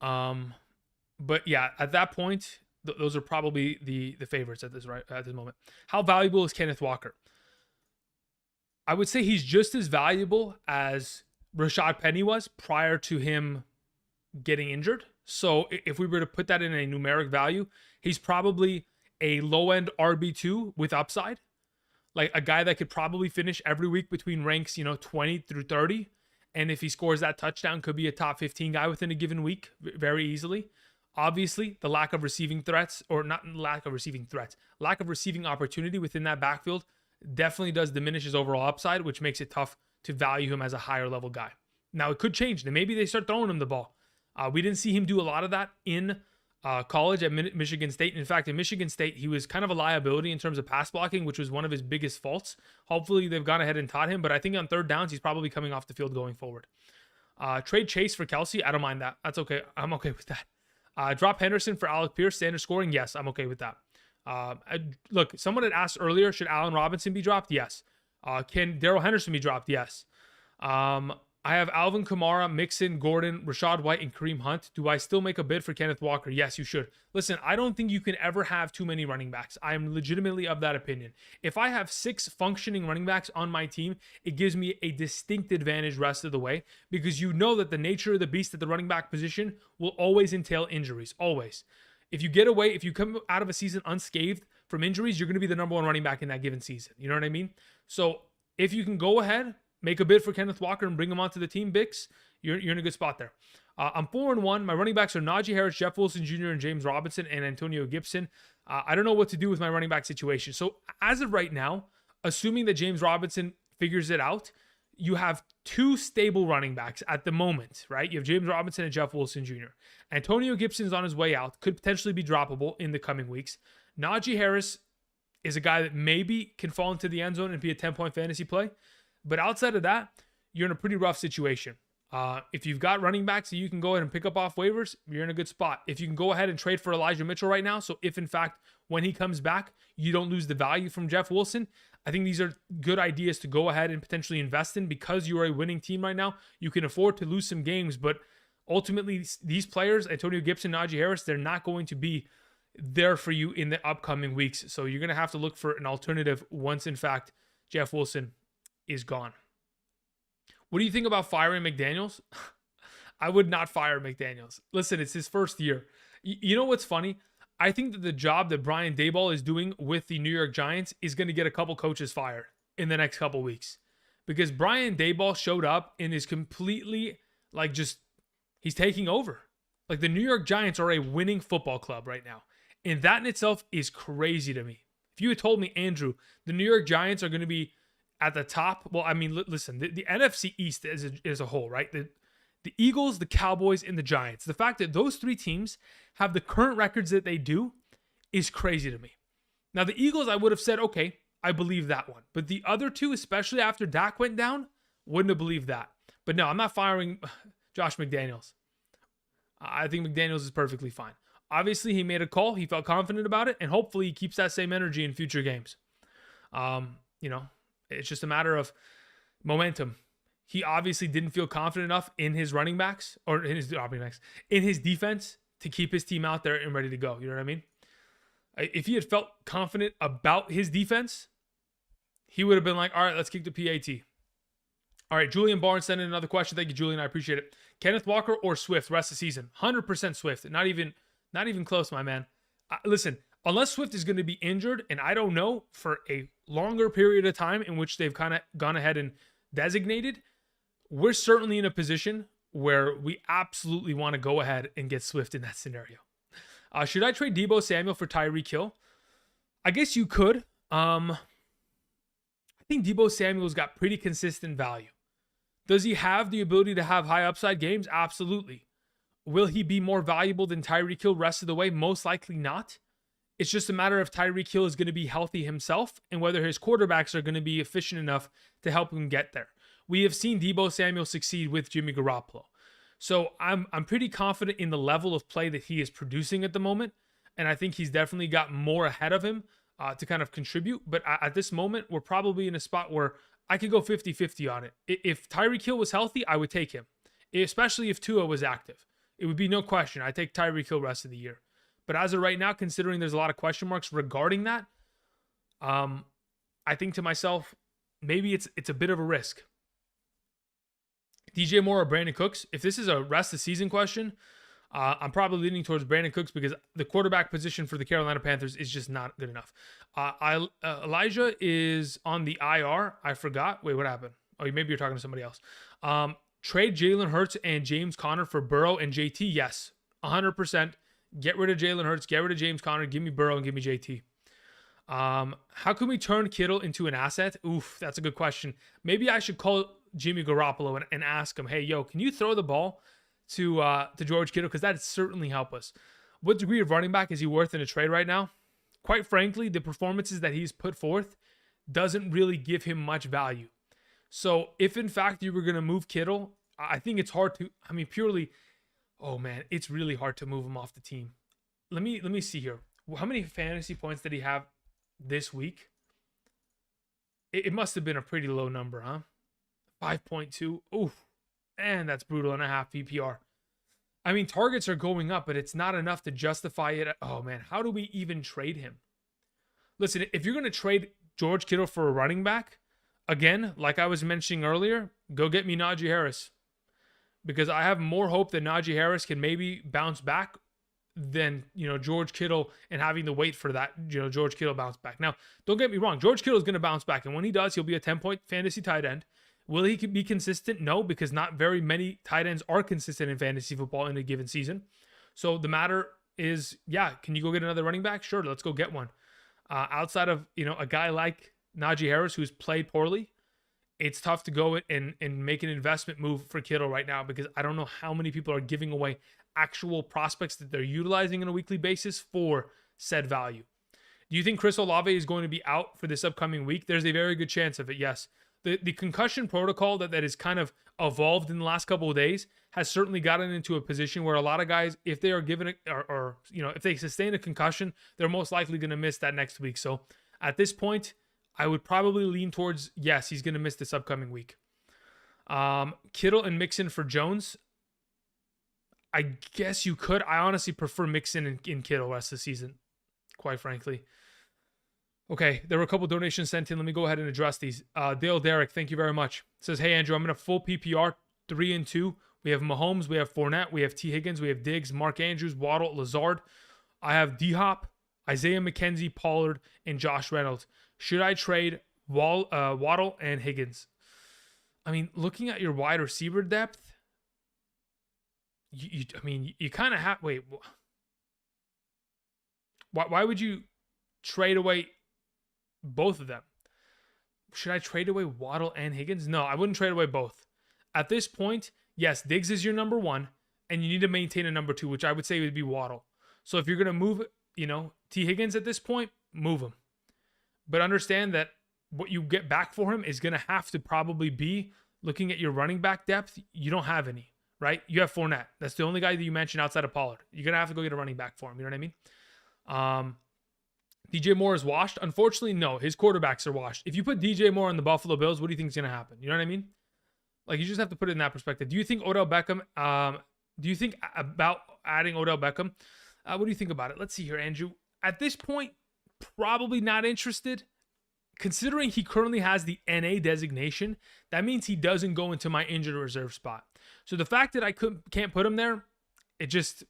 But yeah, at that point, Those are probably the favorites at this moment. How valuable is Kenneth Walker? I would say he's just as valuable as Rashad Penny was prior to him getting injured. So if we were to put that in a numeric value, he's probably a low-end RB2 with upside. Like a guy that could probably finish every week between ranks, 20 through 30. And if he scores that touchdown, could be a top 15 guy within a given week very easily. Obviously, the lack of receiving threats, or not lack of receiving threats, lack of receiving opportunity within that backfield definitely does diminish his overall upside, which makes it tough to value him as a higher level guy. Now, it could change. Maybe they start throwing him the ball. We didn't see him do a lot of that in college at Michigan State. In fact, in Michigan State, he was kind of a liability in terms of pass blocking, which was one of his biggest faults. Hopefully, they've gone ahead and taught him, but I think on third downs, he's probably coming off the field going forward. Trade Chase for Kelsey. I don't mind that. That's okay. I'm okay with that. Drop Henderson for Alec Pierce. Standard scoring. Yes, I'm okay with that. Look, someone had asked earlier, should Allen Robinson be dropped? Yes. Can Darrell Henderson be dropped? Yes. I have Alvin Kamara, Mixon, Gordon, Rachaad White, and Kareem Hunt. Do I still make a bid for Kenneth Walker? Yes, you should. Listen, I don't think you can ever have too many running backs. I am legitimately of that opinion. If I have 6 functioning running backs on my team, it gives me a distinct advantage rest of the way, because you know that the nature of the beast at the running back position will always entail injuries, always. If you come out of a season unscathed from injuries, you're going to be the number 1 running back in that given season. You know what I mean? So if you can go ahead, make a bid for Kenneth Walker and bring him onto the team, Bix, you're in a good spot there. I'm 4-1. My running backs are Najee Harris, Jeff Wilson Jr., and James Robinson, and Antonio Gibson. I don't know what to do with my running back situation. So as of right now, assuming that James Robinson figures it out, you have 2 stable running backs at the moment, right? You have James Robinson and Jeff Wilson Jr. Antonio Gibson's on his way out, could potentially be droppable in the coming weeks. Najee Harris is a guy that maybe can fall into the end zone and be a 10-point fantasy play. But outside of that, you're in a pretty rough situation. If you've got running backs that you can go ahead and pick up off waivers, you're in a good spot. If you can go ahead and trade for Elijah Mitchell right now, so if in fact, when he comes back, you don't lose the value from Jeff Wilson, I think these are good ideas to go ahead and potentially invest in, because you are a winning team right now. You can afford to lose some games, but ultimately these players, Antonio Gibson, Najee Harris, they're not going to be there for you in the upcoming weeks. So you're going to have to look for an alternative once in fact Jeff Wilson is gone. What do you think about firing McDaniels? I would not fire McDaniels. Listen, it's his first year. You know what's funny? I think that the job that Brian Daboll is doing with the New York Giants is going to get a couple coaches fired in the next couple weeks, because Brian Daboll showed up and is completely he's taking over. Like, the New York Giants are a winning football club right now. And that in itself is crazy to me. If you had told me, Andrew, the New York Giants are going to be at the top, well, I mean, listen, the NFC East as a whole, right? The Eagles, the Cowboys, and the Giants. The fact that those 3 teams have the current records that they do is crazy to me. Now, the Eagles, I would have said, okay, I believe that one. But the other 2, especially after Dak went down, wouldn't have believed that. But no, I'm not firing Josh McDaniels. I think McDaniels is perfectly fine. Obviously, he made a call. He felt confident about it, and hopefully he keeps that same energy in future games. It's just a matter of momentum. He obviously didn't feel confident enough in his running backs, or in his defense, to keep his team out there and ready to go. You know what I mean? If he had felt confident about his defense, he would have been like, all right, let's kick the PAT. All right, Julian Barnes sent in another question. Thank you, Julian. I appreciate it. Kenneth Walker or Swift rest of the season? 100% Swift. Not even close, my man. Listen, unless Swift is going to be injured, and I don't know, for a longer period of time in which they've kind of gone ahead and designated, we're certainly in a position where we absolutely want to go ahead and get Swift in that scenario. Should I trade Deebo Samuel for Tyreek Hill? I guess you could. I think Deebo Samuel's got pretty consistent value. Does he have the ability to have high upside games? Absolutely. Will he be more valuable than Tyreek Hill rest of the way? Most likely not. It's just a matter of Tyreek Hill is going to be healthy himself and whether his quarterbacks are going to be efficient enough to help him get there. We have seen Deebo Samuel succeed with Jimmy Garoppolo. So I'm pretty confident in the level of play that he is producing at the moment. And I think he's definitely got more ahead of him to kind of contribute. But at this moment, we're probably in a spot where I could go 50-50 on it. If Tyreek Hill was healthy, I would take him, especially if Tua was active. It would be no question. I take Tyreek Hill rest of the year. But as of right now, considering there's a lot of question marks regarding that, I think to myself, maybe it's a bit of a risk. DJ Moore or Brandon Cooks? If this is a rest of season question, I'm probably leaning towards Brandon Cooks because the quarterback position for the Carolina Panthers is just not good enough. Elijah is on the IR. I forgot. Wait, what happened? Oh, maybe you're talking to somebody else. Trade Jalen Hurts and James Conner for Burrow and JT? Yes, 100%. Get rid of Jalen Hurts. Get rid of James Conner. Give me Burrow and give me JT. How can we turn Kittle into an asset? Oof, that's a good question. Maybe I should call Jimmy Garoppolo and ask him, hey, yo, can you throw the ball to George Kittle? Because that would certainly help us. What degree of running back is he worth in a trade right now? Quite frankly, the performances that he's put forth doesn't really give him much value. So if in fact you were going to move Kittle, I think it's hard to, purely, oh man, it's really hard to move him off the team. Let me see here. How many fantasy points did he have this week? It must have been a pretty low number, huh? 5.2. Oof. And that's brutal and a half PPR. Targets are going up, but it's not enough to justify it. Oh man, how do we even trade him? Listen, if you're going to trade George Kittle for a running back, again, like I was mentioning earlier, go get me Najee Harris. Because I have more hope that Najee Harris can maybe bounce back than, George Kittle and having to wait for that, George Kittle bounce back. Now, don't get me wrong. George Kittle is going to bounce back. And when he does, he'll be a 10-point fantasy tight end. Will he be consistent? No, because not very many tight ends are consistent in fantasy football in a given season. So the matter is, can you go get another running back? Sure, let's go get one. Outside of, a guy like Najee Harris, who's played poorly, it's tough to go and make an investment move for Kittle right now because I don't know how many people are giving away actual prospects that they're utilizing on a weekly basis for said value. Do you think Chris Olave is going to be out for this upcoming week? There's a very good chance of it, yes. The concussion protocol that is kind of evolved in the last couple of days has certainly gotten into a position where a lot of guys, if they are given if they sustain a concussion, they're most likely going to miss that next week. So at this point, I would probably lean towards, yes, he's going to miss this upcoming week. Kittle and Mixon for Jones. I guess you could. I honestly prefer Mixon and Kittle rest of the season, quite frankly. Okay, there were a couple donations sent in. Let me go ahead and address these. Dale Derrick, thank you very much. Says, hey, Andrew, I'm in a full PPR, 3 and 2. We have Mahomes, we have Fournette, we have T. Higgins, we have Diggs, Mark Andrews, Waddle, Lazard. I have D-Hop, Isaiah McKenzie, Pollard, and Josh Reynolds. Should I trade Waddle and Higgins? Looking at your wide receiver depth, you kind of have... Wait, why would you trade away both of them? Should I trade away Waddle and Higgins? No, I wouldn't trade away both. At this point, yes, Diggs is your number one, and you need to maintain a number two, which I would say would be Waddle. So if you're going to move, T. Higgins at this point, move him. But understand that what you get back for him is going to have to probably be, looking at your running back depth, you don't have any, right? You have Fournette. That's the only guy that you mentioned outside of Pollard. You're going to have to go get a running back for him. You know what I mean? DJ Moore is washed. Unfortunately, no. His quarterbacks are washed. If you put DJ Moore on the Buffalo Bills, what do you think is going to happen? You know what I mean? You just have to put it in that perspective. Do you think Odell Beckham, do you think about adding Odell Beckham? What do you think about it? Let's see here, Andrew. At this point, probably not interested. Considering he currently has the NA designation, that means he doesn't go into my injured reserve spot. So the fact that I can't put him there, it's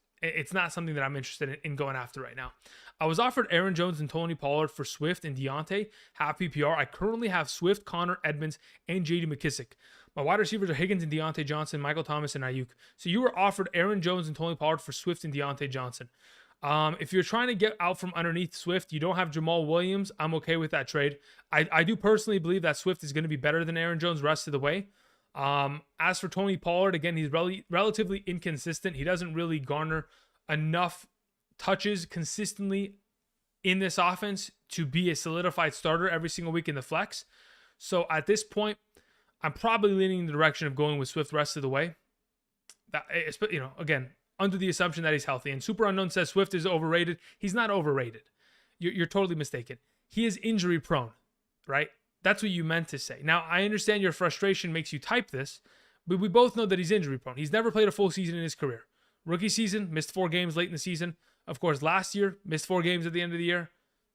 not something that I'm interested in going after right now. I was offered Aaron Jones and Tony Pollard for Swift and Deontay, half PPR. I currently have Swift, Connor, Edmonds, and J.D. McKissick. My wide receivers are Higgins and Deontay Johnson, Michael Thomas, and Ayuk. So you were offered Aaron Jones and Tony Pollard for Swift and Deontay Johnson. If you're trying to get out from underneath Swift, you don't have Jamal Williams, I'm okay with that trade. I do personally believe that Swift is going to be better than Aaron Jones rest of the way. As for Tony Pollard, again, he's relatively inconsistent. He doesn't really garner enough touches consistently in this offense to be a solidified starter every single week in the flex. So at this point, I'm probably leaning in the direction of going with Swift rest of the way. That, again, under the assumption that he's healthy. And Super Unknown says Swift is overrated. He's not overrated. You're totally mistaken. He is injury prone, right? That's what you meant to say. Now, I understand your frustration makes you type this, but we both know that he's injury prone. He's never played a full season in his career. Rookie season, missed 4 games late in the season. Of course, last year, missed 4 games at the end of the year.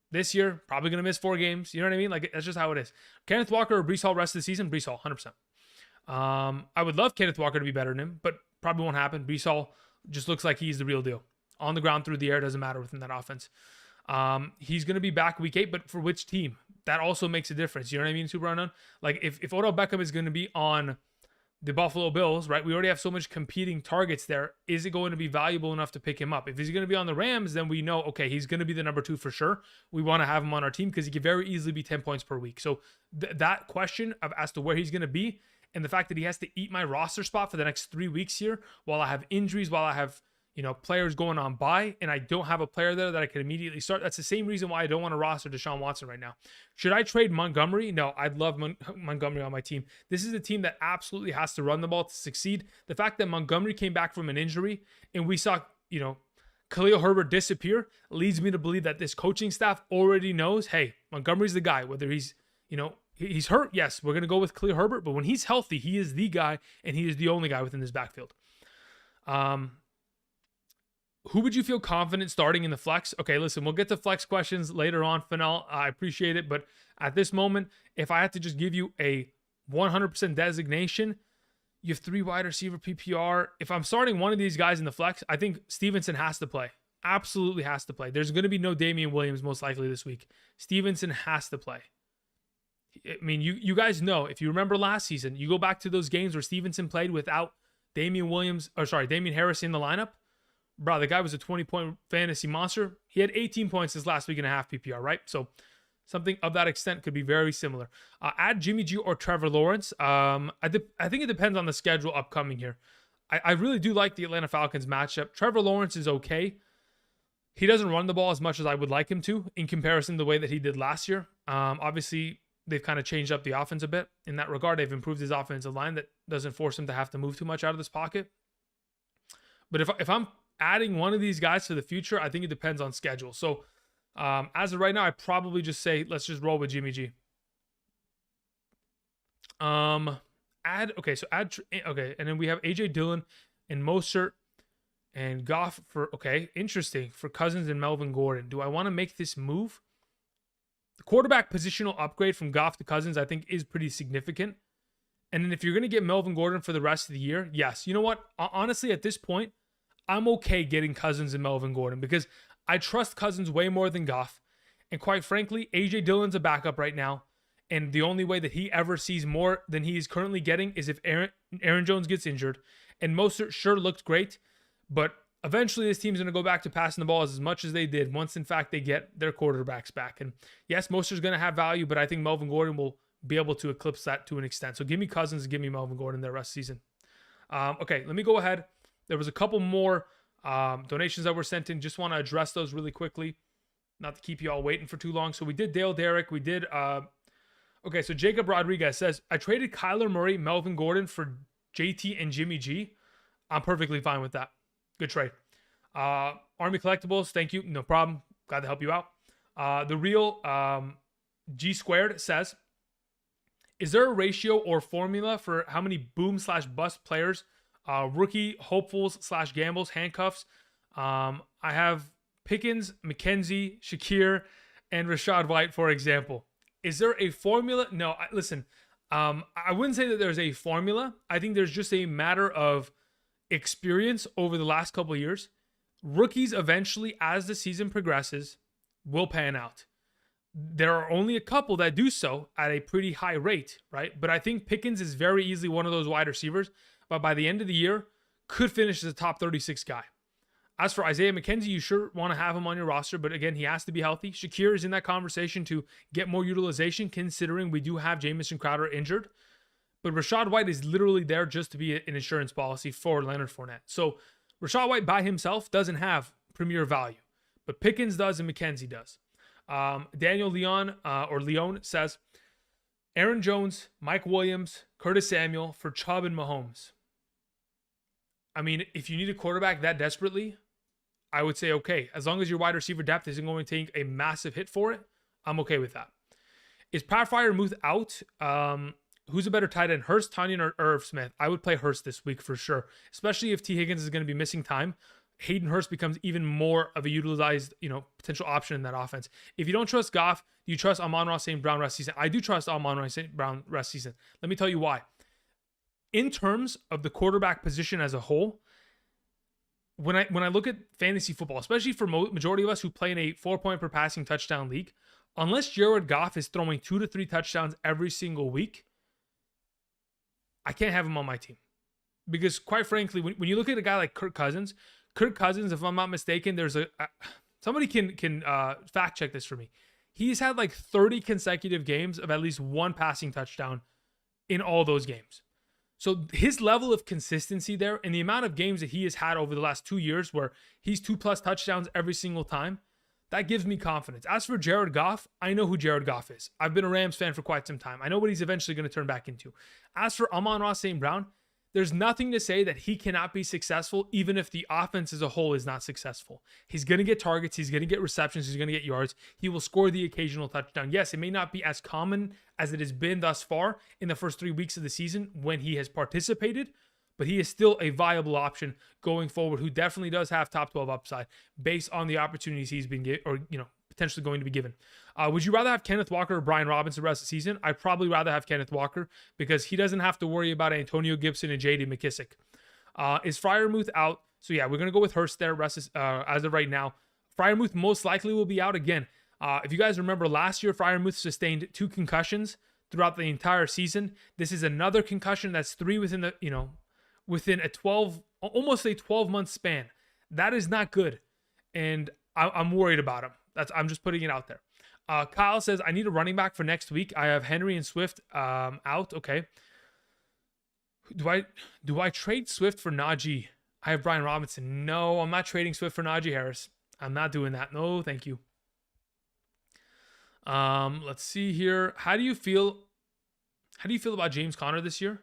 This year, probably going to miss 4 games. You know what I mean? Like, that's just how it is. Kenneth Walker or Breece Hall rest of the season? Breece Hall, 100%. I would love Kenneth Walker to be better than him, but probably won't happen. Breece Hall just looks like he's the real deal. On the ground, through the air, doesn't matter within that offense. He's going to be back week 8, but for which team? That also makes a difference. You know what I mean, Super Unknown? Like, if Odell Beckham is going to be on the Buffalo Bills, right? We already have so much competing targets there. Is it going to be valuable enough to pick him up? If he's going to be on the Rams, then we know, okay, he's going to be the number 2 for sure. We want to have him on our team because he could very easily be 10 points per week. So that question of as to where he's going to be and the fact that he has to eat my roster spot for the next 3 weeks here while I have injuries, while I have, you know, players going on bye, and I don't have a player there that I can immediately start. That's the same reason why I don't want to roster Deshaun Watson right now. Should I trade Montgomery? No, I'd love Montgomery on my team. This is a team that absolutely has to run the ball to succeed. The fact that Montgomery came back from an injury and we saw, you know, Khalil Herbert disappear leads me to believe that this coaching staff already knows, hey, Montgomery's the guy. Whether he's, you know, he's hurt, yes, we're going to go with Khalil Herbert, but when he's healthy, he is the guy, and he is the only guy within this backfield. Who would you feel confident starting in the flex? Okay, listen, we'll get to flex questions later on, Fennell. I appreciate it, but at this moment, if I had to just give you a 100% designation, you have 3 wide receiver PPR. If I'm starting one of these guys in the flex, I think Stevenson has to play. Absolutely has to play. There's going to be no Damian Williams most likely this week. Stevenson has to play. I mean, you guys know, if you remember last season, you go back to those games where Stevenson played without Damian Harris in the lineup. Bro, the guy was a 20-point fantasy monster. He had 18 points his last week and a half PPR, right? So something of that extent could be very similar. Add Jimmy G or Trevor Lawrence. I think it depends on the schedule upcoming here. I really do like the Atlanta Falcons matchup. Trevor Lawrence is okay. He doesn't run the ball as much as I would like him to in comparison to the way that he did last year. Obviously, they've kind of changed up the offense a bit. In that regard, they've improved his offensive line that doesn't force him to have to move too much out of this pocket. But if I'm adding one of these guys for the future, I think it depends on schedule. So as of right now, I probably just say, let's just roll with Jimmy G. And then we have AJ Dillon and Mostert and Goff for, okay, interesting, for Cousins and Melvin Gordon. Do I want to make this move? The quarterback positional upgrade from Goff to Cousins, I think, is pretty significant. And then if you're going to get Melvin Gordon for the rest of the year, yes. You know what? Honestly, at this point, I'm okay getting Cousins and Melvin Gordon because I trust Cousins way more than Goff. And quite frankly, AJ Dillon's a backup right now. And the only way that he ever sees more than he is currently getting is if Aaron Jones gets injured. And Mostert sure looked great, but eventually this team's going to go back to passing the ball as much as they did once, in fact, they get their quarterbacks back. And yes, Mostert's going to have value, but I think Melvin Gordon will be able to eclipse that to an extent. So give me Cousins and give me Melvin Gordon the rest of the season. Okay, let me go ahead. There was a couple more donations that were sent in. Just want to address those really quickly, not to keep you all waiting for too long. So we did Dale Derrick. We did, okay, so Jacob Rodriguez says, I traded Kyler Murray, Melvin Gordon for JT and Jimmy G. I'm perfectly fine with that. Good trade. Army Collectibles, thank you. No problem. Glad to help you out. The real G Squared says, is there a ratio or formula for how many boom/bust players, rookie hopefuls/gambles, handcuffs? I have Pickens, McKenzie, Shakir, and Rachaad White, for example. Is there a formula? No, listen, I wouldn't say that there's a formula. I think there's just a matter of experience over the last couple of years. Rookies eventually, as the season progresses, will pan out. There are only a couple that do so at a pretty high rate, right? But I think Pickens is very easily one of those wide receivers, but by the end of the year, could finish as a top 36 guy. As for Isaiah McKenzie, you sure want to have him on your roster, but again, he has to be healthy. Shakir is in that conversation to get more utilization, considering we do have Jamison Crowder injured. But Rachaad White is literally there just to be an insurance policy for Leonard Fournette. So Rachaad White by himself doesn't have premier value, but Pickens does and McKenzie does. Daniel Leon says, Aaron Jones, Mike Williams, Curtis Samuel for Chubb and Mahomes. I mean, if you need a quarterback that desperately, I would say okay. As long as your wide receiver depth isn't going to take a massive hit for it, I'm okay with that. Is Pat Freiermuth out? Who's a better tight end, Hurst, Tanyan, or Irv Smith? I would play Hurst this week for sure, especially if T. Higgins is going to be missing time. Hayden Hurst becomes even more of a utilized, potential option in that offense. If you don't trust Goff, do you trust Amon-Ra St. Brown rest season? I do trust Amon-Ra St. Brown rest season. Let me tell you why. In terms of the quarterback position as a whole, when I look at fantasy football, especially for majority of us who play in a 4-point per passing touchdown league, unless Jared Goff is throwing 2 to 3 touchdowns every single week, I can't have him on my team. Because quite frankly, when you look at a guy like Kirk Cousins, if I'm not mistaken, there's somebody can fact check this for me. He's had like 30 consecutive games of at least one passing touchdown in all those games. So his level of consistency there and the amount of games that he has had over the last 2 years where he's 2+ touchdowns every single time, that gives me confidence. As for Jared Goff, I know who Jared Goff is. I've been a Rams fan for quite some time. I know what he's eventually going to turn back into. As for Amon-Ra St. Brown, there's nothing to say that he cannot be successful even if the offense as a whole is not successful. He's going to get targets. He's going to get receptions. He's going to get yards. He will score the occasional touchdown. Yes, it may not be as common as it has been thus far in the first 3 weeks of the season when he has participated, but he is still a viable option going forward who definitely does have top 12 upside based on the opportunities he's been given or, potentially going to be given. Would you rather have Kenneth Walker or Brian Robinson the rest of the season? I'd probably rather have Kenneth Walker because he doesn't have to worry about Antonio Gibson and J.D. McKissick. Is Freiermuth out? So yeah, we're going to go with Hurst there as of right now. Freiermuth most likely will be out again. If you guys remember last year, Freiermuth sustained 2 concussions throughout the entire season. This is another concussion that's 3 within within almost a 12-month span. That is not good. And I'm worried about him. I'm just putting it out there. Kyle says, I need a running back for next week. I have Henry and Swift out. Okay. Do I trade Swift for Najee? I have Brian Robinson. No, I'm not trading Swift for Najee Harris. I'm not doing that. No, thank you. Let's see here. How do you feel about James Conner this year?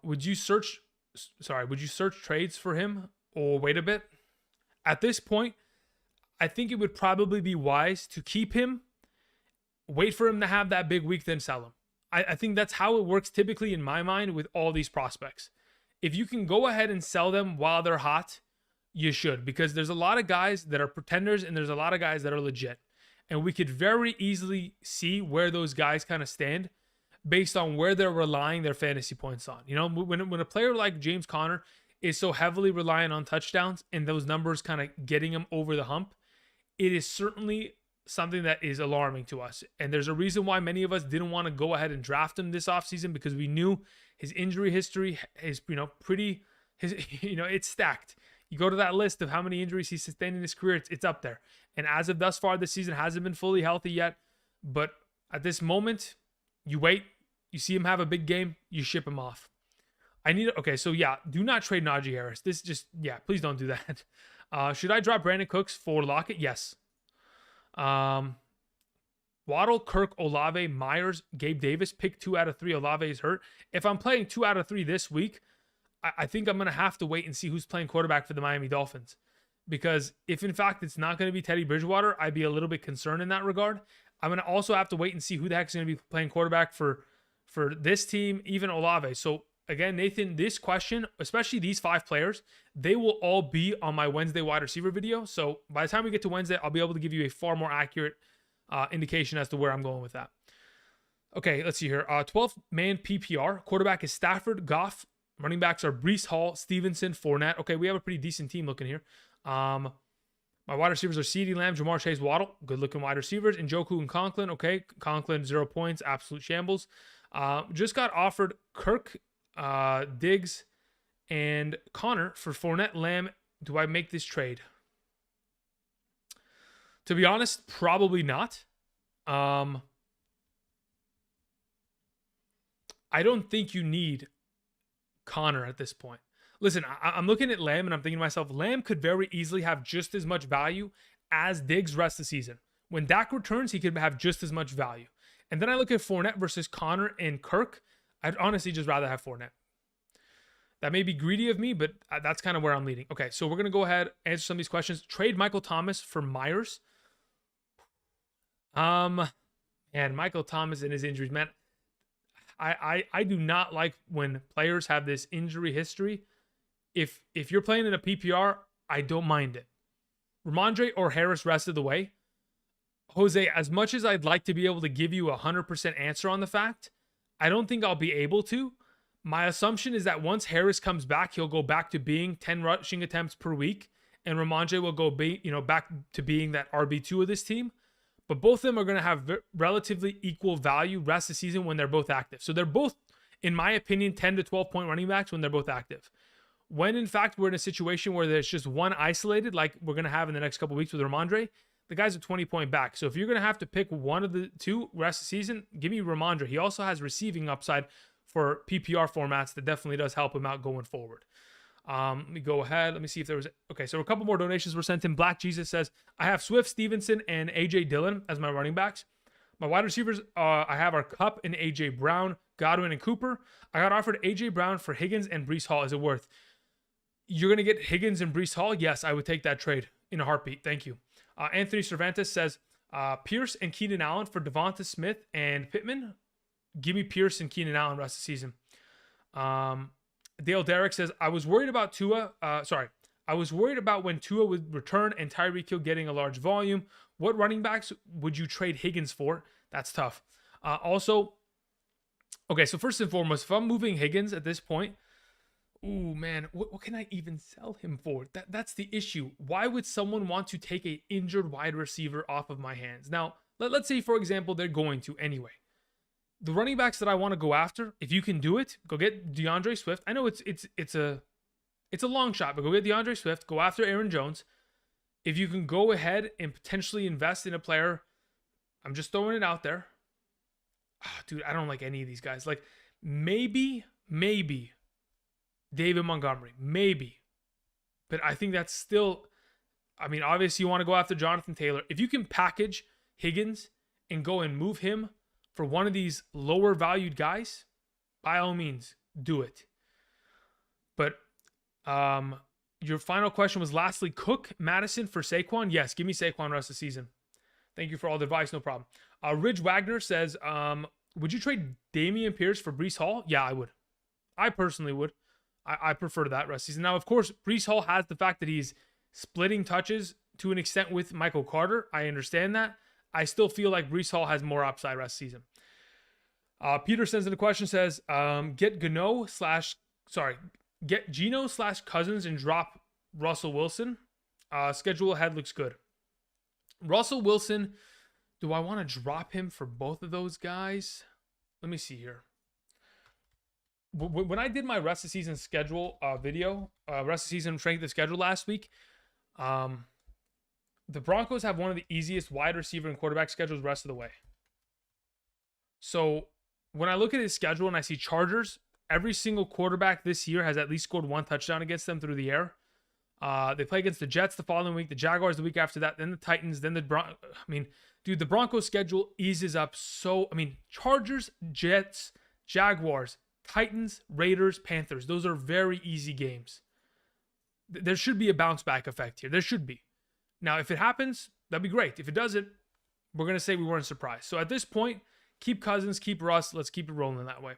Would you search trades for him or wait a bit? At this point, I think it would probably be wise to keep him, wait for him to have that big week, then sell him. I think that's how it works typically in my mind with all these prospects. If you can go ahead and sell them while they're hot, you should, because there's a lot of guys that are pretenders and there's a lot of guys that are legit. And we could very easily see where those guys kind of stand based on where they're relying their fantasy points on. When a player like James Conner is so heavily reliant on touchdowns and those numbers kind of getting him over the hump, it is certainly something that is alarming to us. And there's a reason why many of us didn't want to go ahead and draft him this offseason, because we knew his injury history is, it's stacked. You go to that list of how many injuries he's sustained in his career, it's up there. And as of thus far, this season hasn't been fully healthy yet. But at this moment, you wait, you see him have a big game, you ship him off. Do not trade Najee Harris. Please don't do that. Should I drop Brandon Cooks for Lockett? Yes. Waddle, Kirk, Olave, Myers, Gabe Davis. Pick 2 out of 3. Olave is hurt. If I'm playing 2 out of 3 this week, I think I'm going to have to wait and see who's playing quarterback for the Miami Dolphins. Because if, in fact, it's not going to be Teddy Bridgewater, I'd be a little bit concerned in that regard. I'm going to also have to wait and see who the heck is going to be playing quarterback for this team, even Olave. So, again, Nathan, this question, especially these 5 players, they will all be on my Wednesday wide receiver video. So by the time we get to Wednesday, I'll be able to give you a far more accurate indication as to where I'm going with that. Okay, let's see here. 12-man PPR. Quarterback is Stafford, Goff. Running backs are Breece Hall, Stevenson, Fournette. Okay, we have a pretty decent team looking here. My wide receivers are CeeDee Lamb, Jamar Chase, Waddle. Good-looking wide receivers. Njoku and Conklin. Okay, Conklin, 0 points. Absolute shambles. Just got offered Kirk, Diggs, and Connor for Fournette, Lamb. Do I make this trade? To be honest, probably not. I don't think you need Connor at this point. Listen, I'm looking at Lamb and I'm thinking to myself, Lamb could very easily have just as much value as Diggs rest of the season. When Dak returns, he could have just as much value. And then I look at Fournette versus Connor and Kirk. I'd honestly just rather have Fournette. That may be greedy of me, but that's kind of where I'm leading. Okay, so we're going to go ahead and answer some of these questions. Trade Michael Thomas for Myers. And Michael Thomas and his injuries, man. I do not like when players have this injury history. If you're playing in a PPR, I don't mind it. Ramondre or Harris rest of the way. Jose, as much as I'd like to be able to give you a 100% answer on the fact, I don't think I'll be able to. My assumption is that once Harris comes back, he'll go back to being 10 rushing attempts per week, and Ramondre will go back to being that RB2 of this team. But both of them are going to have relatively equal value rest of the season when they're both active. So they're both, in my opinion, 10 to 12 point running backs when they're both active. When in fact we're in a situation where there's just one isolated, like we're going to have in the next couple of weeks with Ramondre, the guy's a 20-point back. So if you're going to have to pick one of the two rest of the season, give me Ramondre. He also has receiving upside for PPR formats that definitely does help him out going forward. Let me go ahead. Let me see if there was... Okay, so a couple more donations were sent in. Black Jesus says, I have Swift, Stevenson, and A.J. Dillon as my running backs. My wide receivers, I have our Cup and A.J. Brown, Godwin, and Cooper. I got offered A.J. Brown for Higgins and Breece Hall. Is it worth? You're going to get Higgins and Breece Hall? Yes, I would take that trade in a heartbeat. Thank you. Anthony Cervantes says, Pierce and Keenan Allen for Devonta Smith and Pittman. Give me Pierce and Keenan Allen rest of the season. Dale Derrick says, I was worried about Tua. I was worried about when Tua would return and Tyreek Hill getting a large volume. What running backs would you trade Higgins for? That's tough. Also, okay, so first and foremost, if I'm moving Higgins at this point, ooh, man, what can I even sell him for? That's the issue. Why would someone want to take an injured wide receiver off of my hands? Now, let's say, for example, they're going to anyway. The running backs that I want to go after, if you can do it, go get DeAndre Swift. I know it's a long shot, but go get DeAndre Swift. Go after Aaron Jones. If you can go ahead and potentially invest in a player, I'm just throwing it out there. Dude, I don't like any of these guys. Like maybe David Montgomery, maybe. But I think that's still, I mean, obviously you want to go after Jonathan Taylor. If you can package Higgins and go and move him for one of these lower valued guys, by all means, do it. But your final question was lastly, Cook, Madison for Saquon. Yes, give me Saquon rest of the season. Thank you for all the advice, no problem. Ridge Wagner says, would you trade Dameon Pierce for Breece Hall? Yeah, I would. I personally would. I prefer that rest of the season. Now, of course, Breece Hall has the fact that he's splitting touches to an extent with Michael Carter. I understand that. I still feel like Breece Hall has more upside rest season. Peter sends in a question, says, get Geno/Cousins and drop Russell Wilson. Schedule ahead looks good. Russell Wilson, do I want to drop him for both of those guys? Let me see here. When I did my rest of season schedule video, rest of season strength of schedule last week, the Broncos have one of the easiest wide receiver and quarterback schedules rest of the way. So when I look at his schedule and I see Chargers, every single quarterback this year has at least scored one touchdown against them through the air. They play against the Jets the following week, the Jaguars the week after that, then the Titans, then the the Broncos schedule eases up so, Chargers, Jets, Jaguars, Titans, Raiders, Panthers. Those are very easy games. There should be a bounce back effect here. There should be. Now, if it happens, that'd be great. If it doesn't, we're going to say we weren't surprised. So at this point, keep Cousins, keep Russ. Let's keep it rolling that way.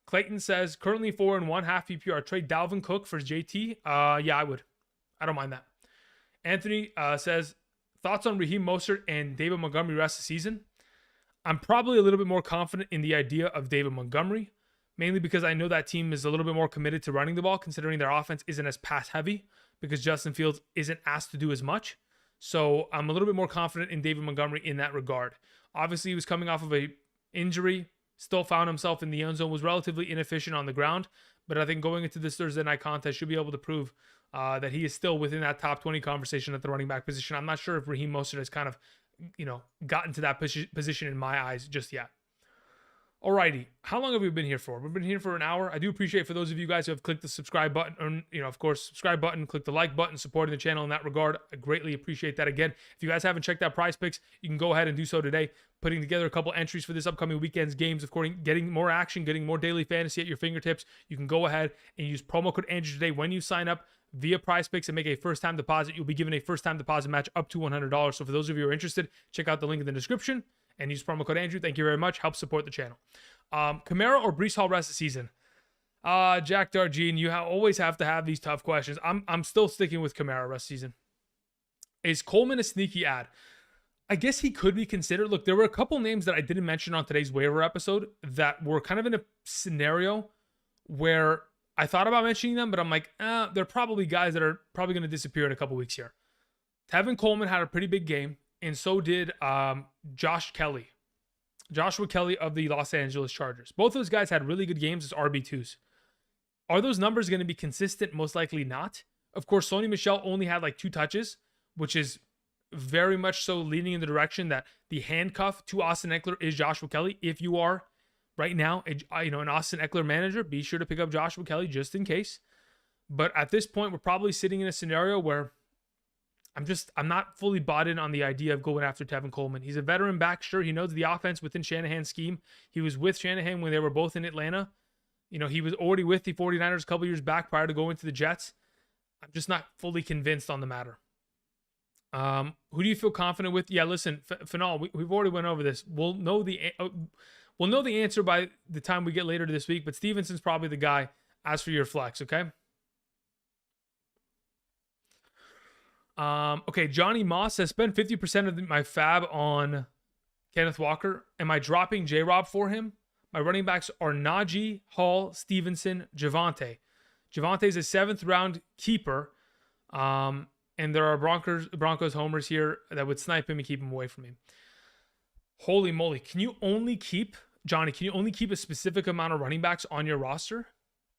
Clayton says, currently 4-1, half PPR. Trade Dalvin Cook for JT. Yeah, I would. I don't mind that. Anthony says, thoughts on Raheem Mostert and David Montgomery rest of the season? I'm probably a little bit more confident in the idea of David Montgomery, mainly because I know that team is a little bit more committed to running the ball, considering their offense isn't as pass heavy, because Justin Fields isn't asked to do as much. So I'm a little bit more confident in David Montgomery in that regard. Obviously, he was coming off of an injury, still found himself in the end zone, was relatively inefficient on the ground, but I think going into this Thursday night contest should be able to prove that he is still within that top 20 conversation at the running back position. I'm not sure if Raheem Mostert has kind of, gotten to that position in my eyes just yet. Alrighty, how long have we been here for? We've been here for an hour. I do appreciate for those of you guys who have clicked the subscribe button, or, of course, subscribe button, click the like button, supporting the channel in that regard. I greatly appreciate that. Again, if you guys haven't checked out Prize Picks, you can go ahead and do so today. Putting together a couple entries for this upcoming weekend's games, of course, getting more action, getting more daily fantasy at your fingertips. You can go ahead and use promo code Andrew today when you sign up via Prize Picks and make a first-time deposit. You'll be given a first-time deposit match up to $100. So for those of you who are interested, check out the link in the description and use promo code Andrew. Thank you very much. Help support the channel. Kamara or Breece Hall rest of the season? Jack Darjean, you always have to have these tough questions. I'm still sticking with Kamara rest season. Is Coleman a sneaky ad? I guess he could be considered. Look, there were a couple names that I didn't mention on today's waiver episode that were kind of in a scenario where I thought about mentioning them, but I'm like, they're probably guys that are probably going to disappear in a couple weeks here. Tevin Coleman had a pretty big game, and so did Joshua Kelly of the Los Angeles Chargers. Both those guys had really good games as RB2s. Are those numbers going to be consistent? Most likely not. Of course, Sony Michel only had like 2 touches, which is very much so leaning in the direction that the handcuff to Austin Eckler is Joshua Kelly. If you are right now, an Austin Eckler manager, be sure to pick up Joshua Kelly just in case. But at this point, we're probably sitting in a scenario where I'm not fully bought in on the idea of going after Tevin Coleman. He's a veteran back. Sure, he knows the offense within Shanahan's scheme. He was with Shanahan when they were both in Atlanta. He was already with the 49ers a couple years back prior to going to the Jets. I'm just not fully convinced on the matter. Who do you feel confident with? Yeah, listen, Fanal, we've already went over this. We'll know the answer by the time we get later this week, but Stevenson's probably the guy as for your flex, okay? Okay, Johnny Moss says, spend 50% of my fab on Kenneth Walker. Am I dropping J-Rob for him? My running backs are Najee, Hall, Stevenson, Javonte. Javante's a 7th round keeper. And there are Broncos homers here that would snipe him and keep him away from me. Holy moly. Can you only keep a specific amount of running backs on your roster?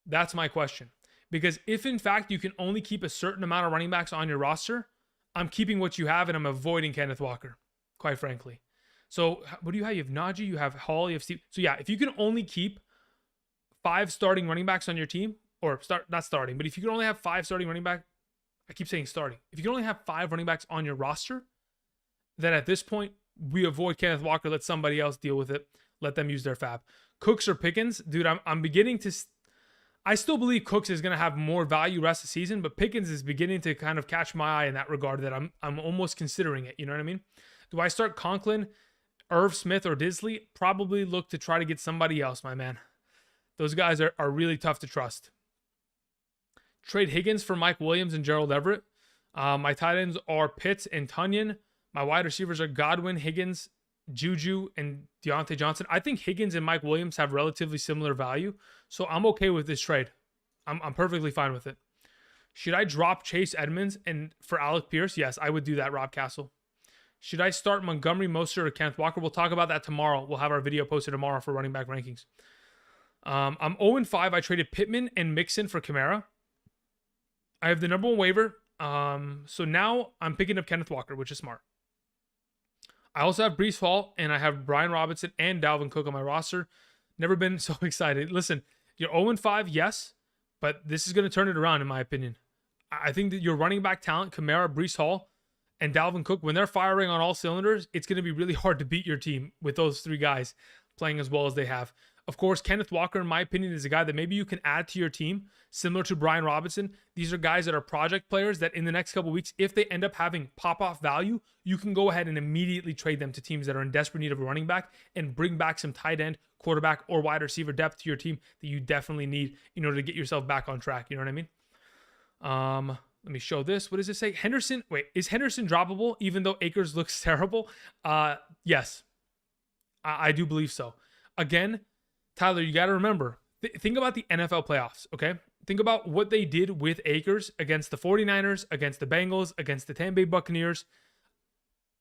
That's my question. Because if in fact you can only keep a certain amount of running backs on your roster, I'm keeping what you have and I'm avoiding Kenneth Walker, quite frankly. So what do you have? You have Najee, you have Hall, you have Steve. So yeah, if you can only keep 5 starting running backs on your team, or not starting, but if you can only have 5 starting running backs, I keep saying starting. If you can only have 5 running backs on your roster, then at this point, we avoid Kenneth Walker. Let somebody else deal with it. Let them use their fab. Cooks or Pickens? Dude, I'm beginning to... I still believe Cooks is going to have more value rest of the season, but Pickens is beginning to kind of catch my eye in that regard that I'm almost considering it. You know what I mean? Do I start Conklin, Irv Smith, or Disley? Probably look to try to get somebody else, my man. Those guys are really tough to trust. Trade Higgins for Mike Williams and Gerald Everett. My tight ends are Pitts and Tunyon. My wide receivers are Godwin, Higgins, Juju, and Deontay Johnson. I think Higgins and Mike Williams have relatively similar value, so I'm okay with this trade. I'm perfectly fine with it. Should I drop Chase Edmonds and for Alec Pierce? Yes, I would do that, Rob Castle. Should I start Montgomery, Mostert, or Kenneth Walker? We'll talk about that tomorrow. We'll have our video posted tomorrow for running back rankings. I'm 0-5. I traded Pittman and Mixon for Kamara. I have the number 1 waiver. So now I'm picking up Kenneth Walker, which is smart. I also have Breece Hall, and I have Brian Robinson and Dalvin Cook on my roster. Never been so excited. Listen, you're 0-5, yes, but this is going to turn it around, in my opinion. I think that your running back talent, Kamara, Breece Hall, and Dalvin Cook, when they're firing on all cylinders, it's going to be really hard to beat your team with those 3 guys playing as well as they have. Of course, Kenneth Walker, in my opinion, is a guy that maybe you can add to your team, similar to Brian Robinson. These are guys that are project players that in the next couple of weeks, if they end up having pop-off value, you can go ahead and immediately trade them to teams that are in desperate need of a running back and bring back some tight end, quarterback, or wide receiver depth to your team that you definitely need in order to get yourself back on track. You know what I mean? Let me show this. What does it say? Henderson. Wait, is Henderson droppable even though Akers looks terrible? Yes. I do believe so. Again, Tyler, you got to remember, think about the NFL playoffs, okay? Think about what they did with Akers against the 49ers, against the Bengals, against the Tampa Bay Buccaneers,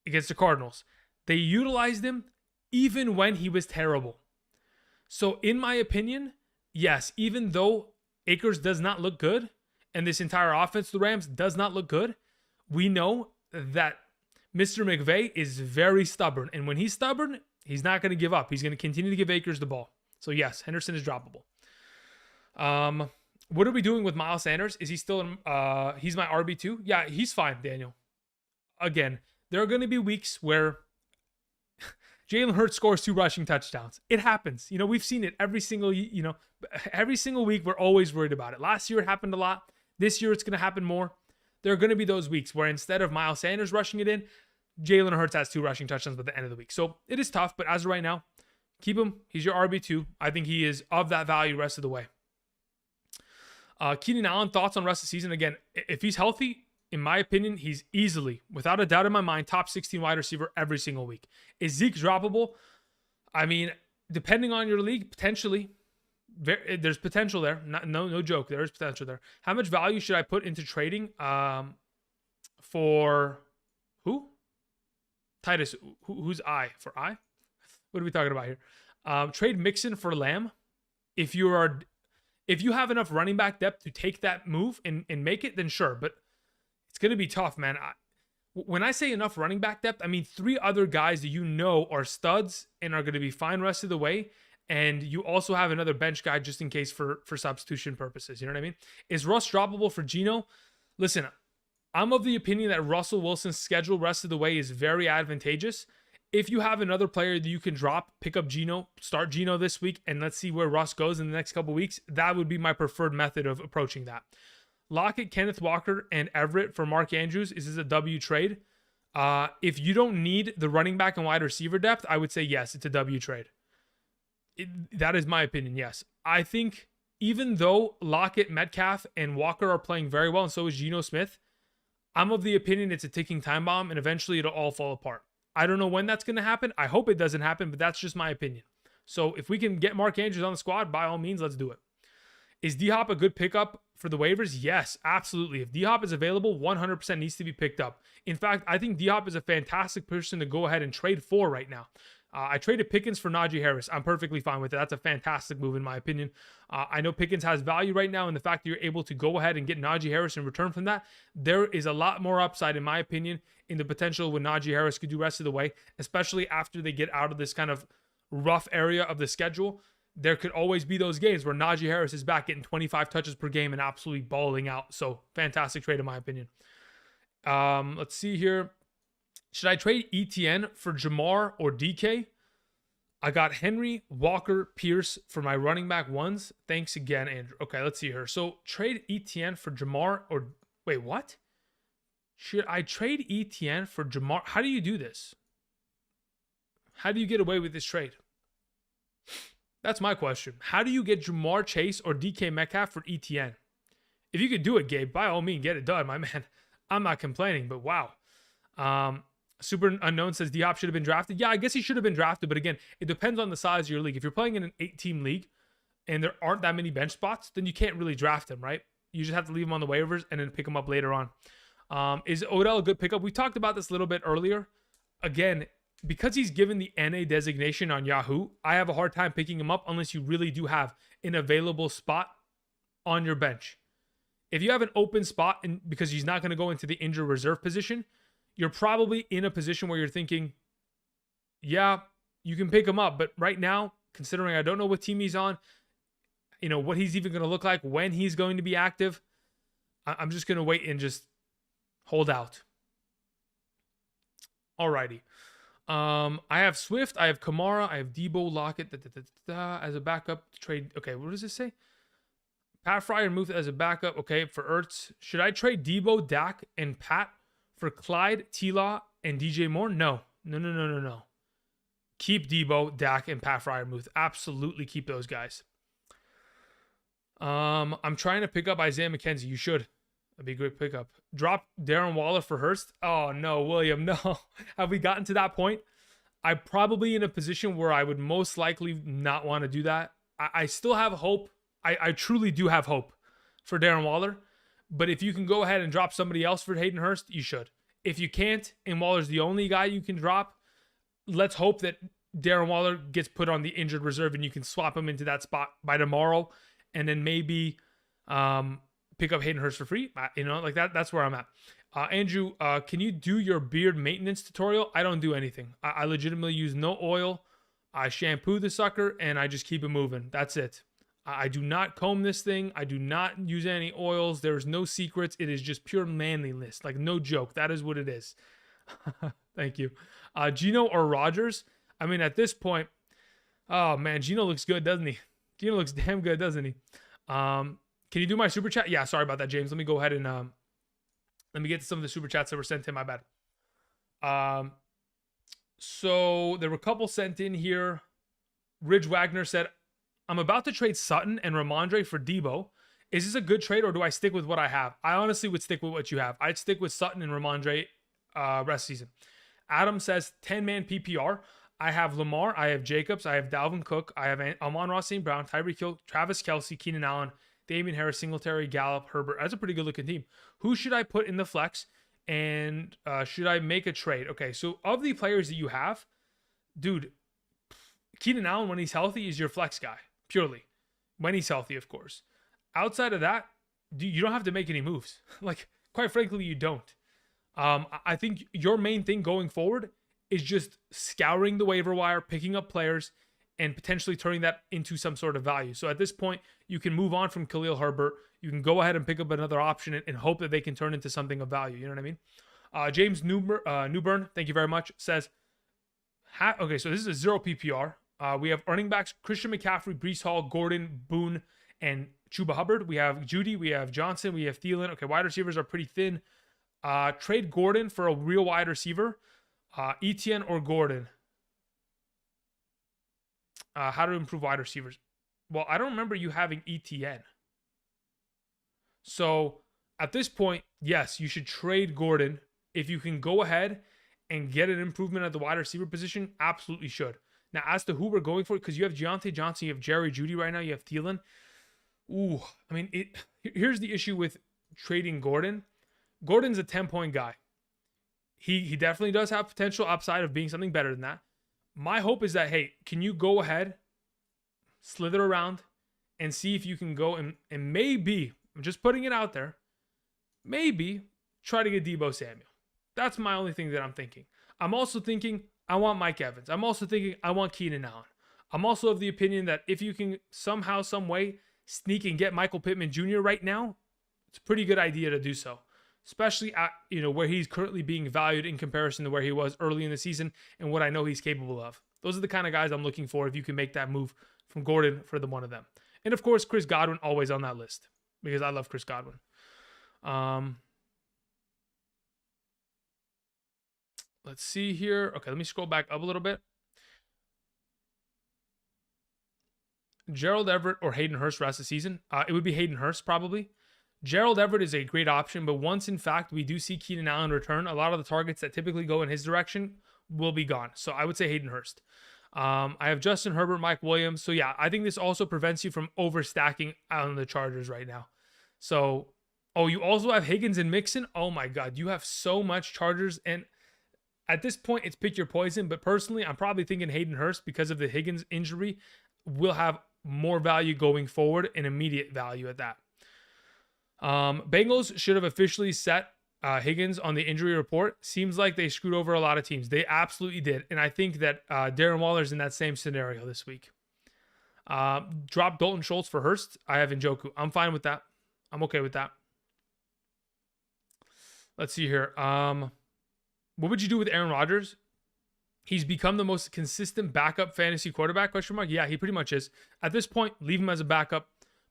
against the Cardinals. They utilized him even when he was terrible. So in my opinion, yes, even though Akers does not look good, and this entire offense, the Rams, does not look good, we know that Mr. McVay is very stubborn. And when he's stubborn, he's not going to give up. He's going to continue to give Akers the ball. So yes, Henderson is droppable. What are we doing with Miles Sanders? Is he still in, he's my RB2? Yeah, he's fine, Daniel. Again, there are going to be weeks where Jalen Hurts scores 2 rushing touchdowns. It happens. You know, we've seen it every single week. We're always worried about it. Last year it happened a lot. This year it's going to happen more. There are going to be those weeks where instead of Miles Sanders rushing it in, Jalen Hurts has 2 rushing touchdowns by the end of the week. So it is tough, but as of right now, keep him. He's your RB2. I think he is of that value rest of the way. Keenan Allen, thoughts on rest of the season? Again, if he's healthy, in my opinion, he's easily, without a doubt in my mind, top 16 wide receiver every single week. Is Zeke droppable? I mean, depending on your league, potentially. There's potential there. No joke. There is potential there. How much value should I put into trading for who? Titus, who's I? For I? What are we talking about here? Trade Mixon for Lamb. If you have enough running back depth to take that move and make it, then sure. But it's going to be tough, man. When I say enough running back depth, I mean 3 other guys that you know are studs and are going to be fine rest of the way. And you also have another bench guy just in case for substitution purposes. You know what I mean? Is Russ droppable for Geno? Listen, I'm of the opinion that Russell Wilson's schedule rest of the way is very advantageous. If you have another player that you can drop, pick up Geno, start Geno this week, and let's see where Russ goes in the next couple weeks, that would be my preferred method of approaching that. Lockett, Kenneth Walker, and Everett for Mark Andrews. Is this a W trade? If you don't need the running back and wide receiver depth, I would say yes, it's a W trade. That is my opinion, yes. I think even though Lockett, Metcalf, and Walker are playing very well, and so is Geno Smith, I'm of the opinion it's a ticking time bomb, and eventually it'll all fall apart. I don't know when that's going to happen. I hope it doesn't happen, but that's just my opinion. So if we can get Mark Andrews on the squad, by all means, let's do it. Is D-Hop a good pickup for the waivers? Yes, absolutely. If D-Hop is available, 100% needs to be picked up. In fact, I think D-Hop is a fantastic person to go ahead and trade for right now. I traded Pickens for Najee Harris. I'm perfectly fine with it. That's a fantastic move in my opinion. I know Pickens has value right now, and the fact that you're able to go ahead and get Najee Harris in return from that, there is a lot more upside in my opinion in the potential what Najee Harris could do rest of the way, especially after they get out of this kind of rough area of the schedule. There could always be those games where Najee Harris is back getting 25 touches per game and absolutely balling out. So fantastic trade in my opinion. Let's see here. Should I trade ETN for Jamar or DK? I got Henry, Walker, Pierce for my running back ones. Thanks again, Andrew. Okay, let's see here. So trade ETN for Jamar or wait, what? Should I trade ETN for Jamar? How do you do this? How do you get away with this trade? That's my question. How do you get Jamar Chase or DK Metcalf for ETN? If you could do it, Gabe, by all means, get it done, my man. I'm not complaining, but wow. Super Unknown says D-Hop should have been drafted. Yeah, I guess he should have been drafted, but again, it depends on the size of your league. If you're playing in an 8-team league and there aren't that many bench spots, then you can't really draft him, right? You just have to leave him on the waivers and then pick him up later on. Is Odell a good pickup? We talked about this a little bit earlier. Again, because he's given the NA designation on Yahoo, I have a hard time picking him up unless you really do have an available spot on your bench. If you have an open spot and because he's not going to go into the injured reserve position, you're probably in a position where you're thinking, yeah, you can pick him up. But right now, considering I don't know what team he's on, you know, what he's even going to look like, when he's going to be active, I'm just going to wait and just hold out. Alrighty. I have Swift, I have Kamara, I have Debo, Lockett as a backup trade. Okay, what does it say? Pat Fryer moved as a backup. Okay, for Ertz. Should I trade Debo, Dak, and Pat for Clyde, T-Law, and DJ Moore? No. Keep Debo, Dak, and Pat Fryermuth. Absolutely keep those guys. I'm trying to pick up Isaiah McKenzie. You should. That'd be a great pickup. Drop Darren Waller for Hurst. Oh, no, William, no. Have we gotten to that point? I'm probably in a position where I would most likely not want to do that. I still have hope. I truly do have hope for Darren Waller. But if you can go ahead and drop somebody else for Hayden Hurst, you should. If you can't, and Waller's the only guy you can drop, let's hope that Darren Waller gets put on the injured reserve and you can swap him into that spot by tomorrow and then maybe pick up Hayden Hurst for free. You know, like that. That's where I'm at. Andrew, can you do your beard maintenance tutorial? I don't do anything. I legitimately use no oil. I shampoo the sucker and I just keep it moving. That's it. I do not comb this thing. I do not use any oils. There's no secrets. It is just pure manliness. Like, no joke. That is what it is. Thank you. Geno or Rodgers? I mean, at this point, oh, man, Geno looks good, doesn't he? Geno looks damn good, doesn't he? Can you do my super chat? Yeah, sorry about that, James. Let me go ahead and let me get to some of the super chats that were sent in. My bad. So there were a couple sent in here. Ridge Wagner said, I'm about to trade Sutton and Ramondre for Debo Is this a good trade or do I stick with what I have? I honestly would stick with what you have. I'd stick with Sutton and Ramondre rest season. Adam says 10-man PPR. I have Lamar, I have Jacobs, I have Dalvin Cook, I have Amon-Ra St. Brown, Tyreek Hill, Travis Kelce, Keenan Allen, Damian Harris, Singletary, Gallup, Herbert. That's a pretty good looking team. Who should I put in the flex? And should I make a trade? Okay, so of the players that you have, dude, Keenan Allen, when he's healthy, is your flex guy, purely. When he's healthy, of course. Outside of that, you don't have to make any moves. Like, quite frankly, you don't. I think your main thing going forward is just scouring the waiver wire, picking up players, and potentially turning that into some sort of value. So at this point, you can move on from Khalil Herbert. You can go ahead and pick up another option and hope that they can turn into something of value. You know what I mean? James Newburn, thank you very much, says, okay, so this is a 0 PPR. We have running backs Christian McCaffrey, Breece Hall, Gordon, Boone, and Chuba Hubbard. We have Judy, we have Johnson, we have Thielen. Okay, wide receivers are pretty thin. Trade Gordon for a real wide receiver. Etienne or Gordon. How to improve wide receivers. Well, I don't remember you having Etienne. So at this point, yes, you should trade Gordon. If you can go ahead and get an improvement at the wide receiver position, absolutely should. Now, as to who we're going for, because you have Deontay Johnson, you have Jerry Judy right now, you have Thielen. Ooh, I mean, here's the issue with trading Gordon. Gordon's a 10-point guy. He definitely does have potential upside of being something better than that. My hope is that, hey, can you go ahead, slither around, and see if you can go and maybe, I'm just putting it out there, maybe try to get Deebo Samuel. That's my only thing that I'm thinking. I'm also thinking I want Mike Evans. I'm also thinking I want Keenan Allen. I'm also of the opinion that if you can somehow, some way sneak and get Michael Pittman Jr. right now, it's a pretty good idea to do so. Especially at, where he's currently being valued in comparison to where he was early in the season and what I know he's capable of. Those are the kind of guys I'm looking for if you can make that move from Gordon for the one of them. And of course, Chris Godwin always on that list because I love Chris Godwin. Let's see here. Okay, let me scroll back up a little bit. Gerald Everett or Hayden Hurst rest of the season. It would be Hayden Hurst probably. Gerald Everett is a great option, but once, in fact, we do see Keenan Allen return, a lot of the targets that typically go in his direction will be gone. So I would say Hayden Hurst. I have Justin Herbert, Mike Williams. So, yeah, I think this also prevents you from overstacking on the Chargers right now. So, you also have Higgins and Mixon. Oh, my God. You have so much Chargers. And at this point, it's pick your poison. But personally, I'm probably thinking Hayden Hurst because of the Higgins injury will have more value going forward and immediate value at that. Bengals should have officially set Higgins on the injury report. Seems like they screwed over a lot of teams. They absolutely did. And I think that Darren Waller's in that same scenario this week. Drop Dalton Schultz for Hurst. I have Njoku. I'm fine with that. I'm okay with that. Let's see here. What would you do with Aaron Rodgers? He's become the most consistent backup fantasy quarterback, ? Yeah, he pretty much is. At this point, leave him as a backup.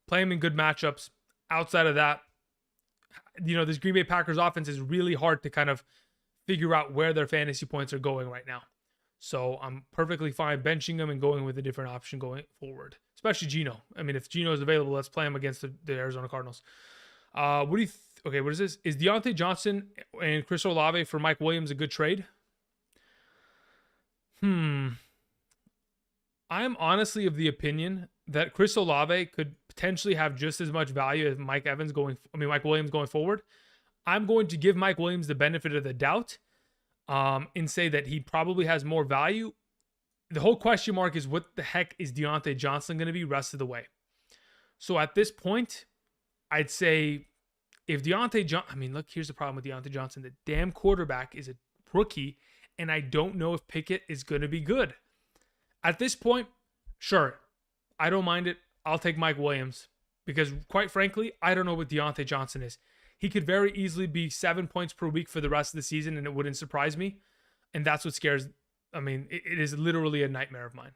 Play him in good matchups. Outside of that, this Green Bay Packers offense is really hard to kind of figure out where their fantasy points are going right now. So I'm perfectly fine benching him and going with a different option going forward, especially Geno. I mean, if Geno is available, let's play him against the Arizona Cardinals. What do you okay, what is this? Is Deontay Johnson and Chris Olave for Mike Williams a good trade? I'm honestly of the opinion that Chris Olave could potentially have just as much value as Mike Williams going forward. I'm going to give Mike Williams the benefit of the doubt and say that he probably has more value. The whole question mark is what the heck is Deontay Johnson going to be rest of the way? So at this point, I'd say if look, here's the problem with Deontay Johnson. The damn quarterback is a rookie, and I don't know if Pickett is going to be good. At this point, sure, I don't mind it. I'll take Mike Williams because, quite frankly, I don't know what Deontay Johnson is. He could very easily be 7 points per week for the rest of the season, and it wouldn't surprise me. And that's what scares. It is literally a nightmare of mine.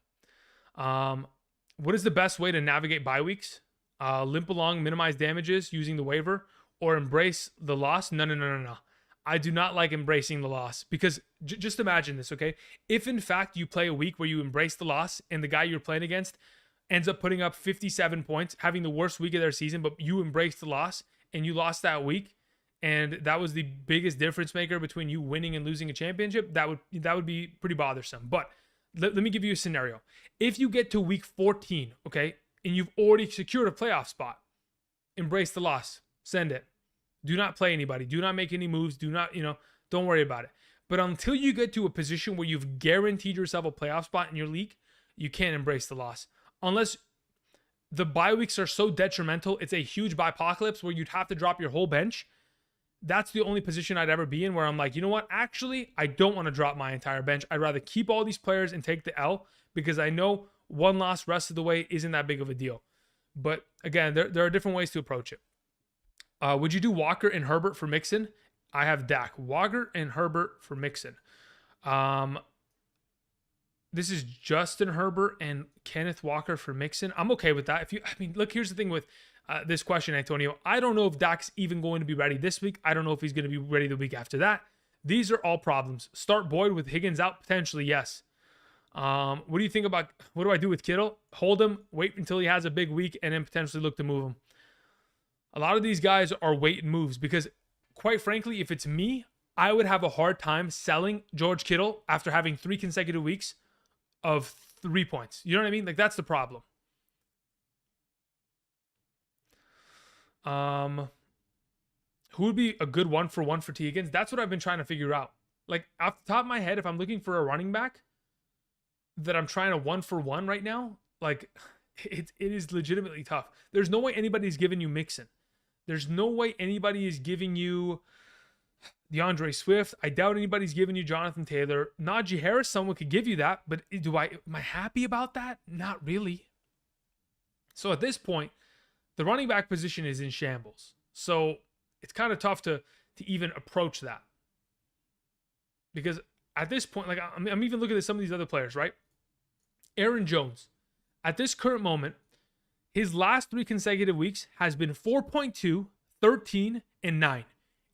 What is the best way to navigate bye weeks? Limp along, minimize damages using the waiver, or embrace the loss? No. I do not like embracing the loss because just imagine this, okay? If in fact you play a week where you embrace the loss and the guy you're playing against ends up putting up 57 points, having the worst week of their season, but you embraced the loss and you lost that week, and that was the biggest difference maker between you winning and losing a championship, that would be pretty bothersome. But let me give you a scenario. If you get to week 14, okay, and you've already secured a playoff spot, embrace the loss. Send it. Do not play anybody. Do not make any moves. Do not, don't worry about it. But until you get to a position where you've guaranteed yourself a playoff spot in your league, you can't embrace the loss. Unless the bye weeks are so detrimental, it's a huge bye-apocalypse where you'd have to drop your whole bench. That's the only position I'd ever be in where I'm like, you know what? Actually, I don't want to drop my entire bench. I'd rather keep all these players and take the L because I know one loss rest of the way isn't that big of a deal. But again, there are different ways to approach it. Would you do Walker and Herbert for Mixon? I have Dak. Walker and Herbert for Mixon. This is Justin Herbert and Kenneth Walker for Mixon. I'm okay with that. Look, here's the thing with this question, Antonio. I don't know if Dak's even going to be ready this week. I don't know if he's going to be ready the week after that. These are all problems. Start Boyd with Higgins out? Potentially, yes. What do you think about, what do I do with Kittle? Hold him, wait until he has a big week, and then potentially look to move him. A lot of these guys are wait and moves because, quite frankly, if it's me, I would have a hard time selling George Kittle after having 3 consecutive weeks of 3 points. You know what I mean? Like, that's the problem. Who would be a good 1-for-1 for T. Higgins? That's what I've been trying to figure out. Like, off the top of my head, if I'm looking for a running back that I'm trying to 1-for-1 right now, like, it is legitimately tough. There's no way anybody's giving you Mixon. There's no way anybody is giving you DeAndre Swift. I doubt anybody's giving you Jonathan Taylor. Najee Harris, someone could give you that, but am I happy about that? Not really. So at this point, the running back position is in shambles. So it's kind of tough to even approach that. Because at this point, like I'm even looking at some of these other players, right? Aaron Jones. At this current moment, his last 3 consecutive weeks has been 4.2, 13, and 9.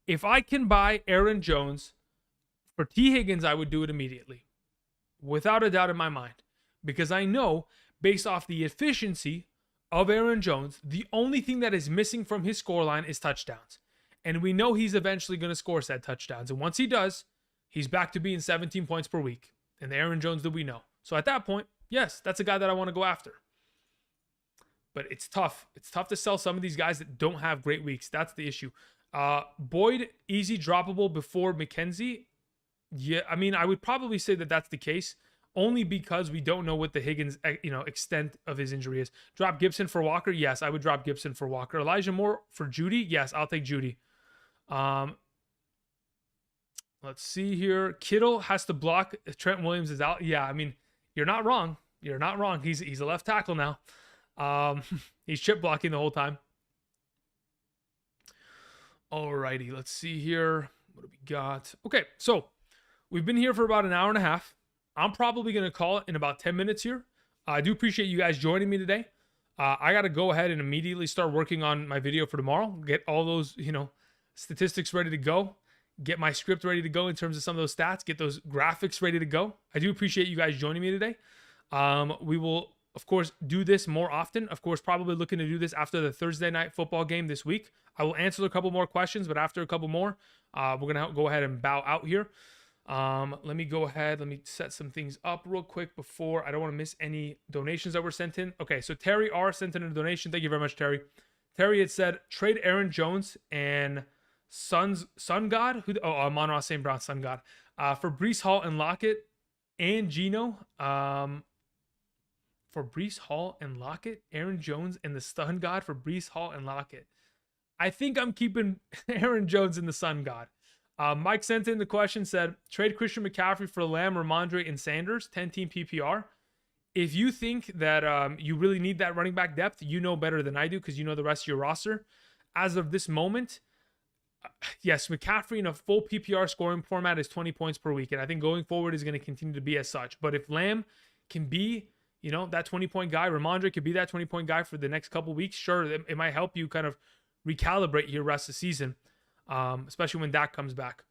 If I can buy Aaron Jones for T. Higgins, I would do it immediately. Without a doubt in my mind. Because I know, based off the efficiency of Aaron Jones, the only thing that is missing from his scoreline is touchdowns. And we know he's eventually going to score said touchdowns. And once he does, he's back to being 17 points per week. And the Aaron Jones that we know. So at that point, yes, that's a guy that I want to go after. But it's tough. It's tough to sell some of these guys that don't have great weeks. That's the issue. Boyd, easy droppable before McKenzie. Yeah, I mean, I would probably say that that's the case. Only because we don't know what the Higgins, extent of his injury is. Drop Gibson for Walker? Yes, I would drop Gibson for Walker. Elijah Moore for Judy? Yes, I'll take Judy. Let's see here. Kittle has to block. Trent Williams is out. Yeah, I mean, you're not wrong. You're not wrong. He's a left tackle now. He's chip blocking the whole time. Alrighty, let's see here. What do we got? Okay, so we've been here for about an hour and a half. I'm probably going to call it in about 10 minutes here. I do appreciate you guys joining me today. I got to go ahead and immediately start working on my video for tomorrow. Get all those, statistics ready to go. Get my script ready to go in terms of some of those stats. Get those graphics ready to go. I do appreciate you guys joining me today. We will, of course, do this more often. Of course, probably looking to do this after the Thursday night football game this week. I will answer a couple more questions, but after a couple more, we're going to go ahead and bow out here. Let me go ahead. Let me set some things up real quick before. I don't want to miss any donations that were sent in. Okay, so Terry R. sent in a donation. Thank you very much, Terry. Terry had said, trade Aaron Jones and Sun God? Amon-Ra St. Brown, Sun God. For Breece Hall and Lockett and Geno. For Breece Hall and Lockett, Aaron Jones and the Sun God for Breece Hall and Lockett. I think I'm keeping Aaron Jones and the Sun God. Mike sent in the question, said, trade Christian McCaffrey for Lamb, Ramondre, and Sanders, 10-team PPR. If you think that you really need that running back depth, you know better than I do because you know the rest of your roster. As of this moment, yes, McCaffrey in a full PPR scoring format is 20 points per week, and I think going forward is going to continue to be as such. But if Lamb can be, that 20-point guy, Ramondre could be that 20-point guy for the next couple weeks, sure, it might help you kind of recalibrate your rest of the season. Especially when Dak comes back.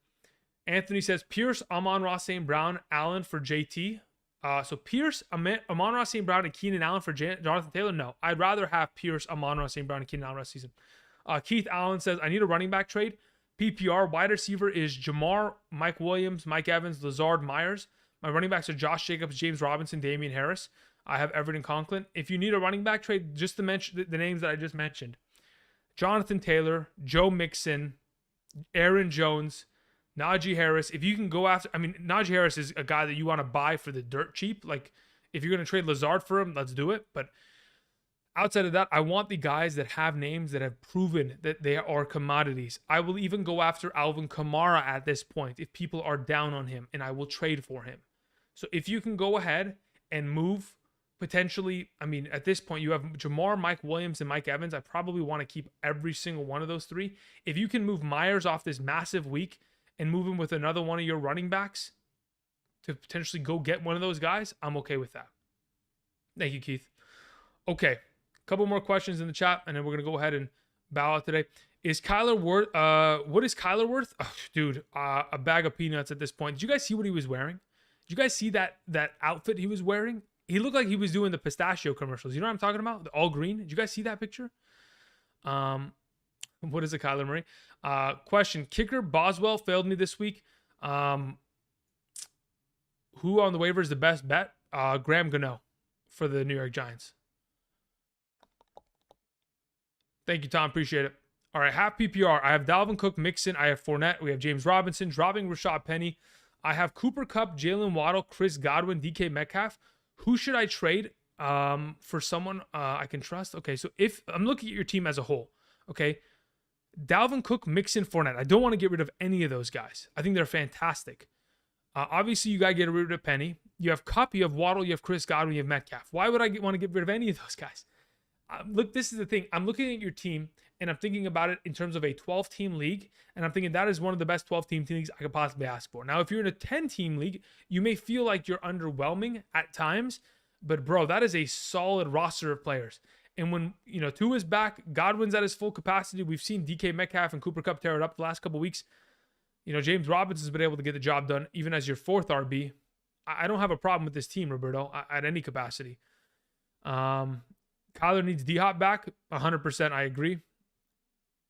Anthony says, Pierce, Amon-Ra St. Brown, Allen for JT. So Pierce, Amon-Ra St. Brown, and Keenan Allen for Jonathan Taylor? No. I'd rather have Pierce, Amon-Ra St. Brown, and Keenan Allen rest season. Keith Allen says, I need a running back trade. PPR, wide receiver is Jamar, Mike Williams, Mike Evans, Lazard, Myers. My running backs are Josh Jacobs, James Robinson, Damian Harris. I have Everton Conklin. If you need a running back trade, just to mention the names that I just mentioned. Jonathan Taylor, Joe Mixon, Aaron Jones, Najee Harris. If you can go after, Najee Harris is a guy that you want to buy for the dirt cheap. Like, if you're going to trade Lazard for him, let's do it. But outside of that, I want the guys that have names that have proven that they are commodities. I will even go after Alvin Kamara at this point if people are down on him, and I will trade for him. So if you can go ahead and move potentially, at this point, you have Jamar, Mike Williams, and Mike Evans. I probably want to keep every single one of those three. If you can move Myers off this massive week and move him with another one of your running backs to potentially go get one of those guys, I'm okay with that. Thank you, Keith. Okay, a couple more questions in the chat, and then we're going to go ahead and bow out today. Is Kyler worth, what is Kyler worth? Oh, dude, a bag of peanuts at this point. Did you guys see what he was wearing? Did you guys see that outfit he was wearing? He looked like he was doing the pistachio commercials. You know what I'm talking about? The all green. Did you guys see that picture? What is it, Kyler Murray? Question. Kicker Boswell failed me this week. Who on the waiver is the best bet? Graham Gano for the New York Giants. Thank you, Tom. Appreciate it. All right, half PPR. I have Dalvin Cook, Mixon. I have Fournette. We have James Robinson. Dropping Rashad Penny. I have Cooper Kupp, Jalen Waddle, Chris Godwin, DK Metcalf. Who should I trade for someone I can trust? Okay, so if I'm looking at your team as a whole, okay, Dalvin Cook, Mixon, Fournette. I don't want to get rid of any of those guys. I think they're fantastic. Obviously, you got to get rid of Penny. You have Kupp, you have Waddle, you have Chris Godwin, you have Metcalf. Why would I want to get rid of any of those guys? Look, this is the thing. I'm looking at your team, and I'm thinking about it in terms of a 12-team league, and I'm thinking that is one of the best 12-team leagues I could possibly ask for. Now, if you're in a 10-team league, you may feel like you're underwhelming at times, but bro, that is a solid roster of players. And when, Tua is back, Godwin's at his full capacity. We've seen DK Metcalf and Cooper Kupp tear it up the last couple weeks. James Robinson's been able to get the job done, even as your fourth RB. I don't have a problem with this team, Roberto, at any capacity. Kyler needs D-Hop back. 100%, I agree.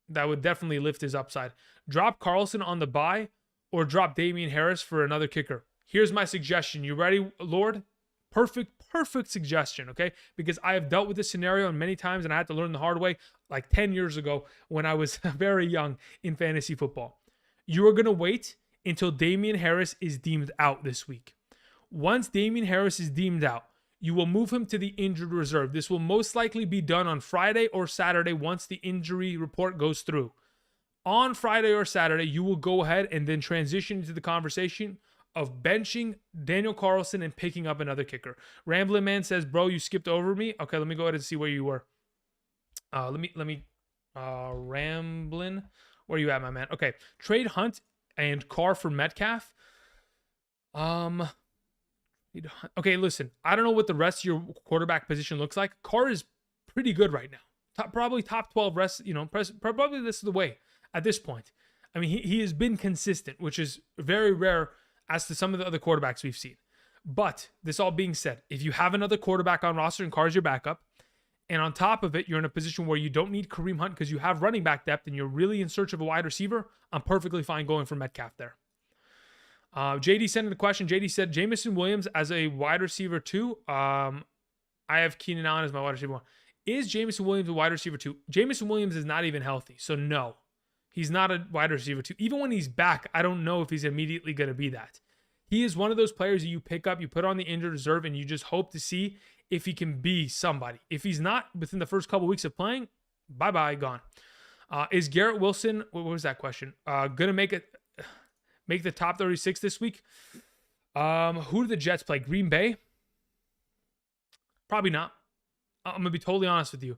That would definitely lift his upside. Drop Carlson on the bye or drop Damian Harris for another kicker. Here's my suggestion. You ready, Lord? Perfect suggestion, okay? Because I have dealt with this scenario many times, and I had to learn the hard way like 10 years ago when I was very young in fantasy football. You are going to wait until Damian Harris is deemed out this week. Once Damian Harris is deemed out, you will move him to the injured reserve. This will most likely be done on Friday or Saturday once the injury report goes through. On Friday or Saturday, you will go ahead and then transition into the conversation of benching Daniel Carlson and picking up another kicker. Ramblin' Man says, bro, you skipped over me. Okay, let me go ahead and see where you were. Ramblin', where you at, my man? Okay, trade Hunt and Carr for Metcalf. Okay, listen, I don't know what the rest of your quarterback position looks like. Carr is pretty good right now. Probably top 12 rest, probably this is the way at this point. I mean, he has been consistent, which is very rare as to some of the other quarterbacks we've seen. But this all being said, if you have another quarterback on roster and Carr's your backup, and on top of it, you're in a position where you don't need Kareem Hunt because you have running back depth and you're really in search of a wide receiver, I'm perfectly fine going for Metcalf there. JD sent in the question. JD said, Jameson Williams as a wide receiver too. I have Keenan Allen as my wide receiver one. Is Jameson Williams a wide receiver too? Jameson Williams is not even healthy. So no, he's not a wide receiver too. Even when he's back, I don't know if he's immediately going to be that. He is one of those players that you pick up, you put on the injured reserve, and you just hope to see if he can be somebody. If he's not within the first couple weeks of playing, bye-bye, gone. Is Garrett Wilson, what was that question? Going to make the top 36 this week? Who do the Jets play? Green Bay? Probably not. I'm going to be totally honest with you.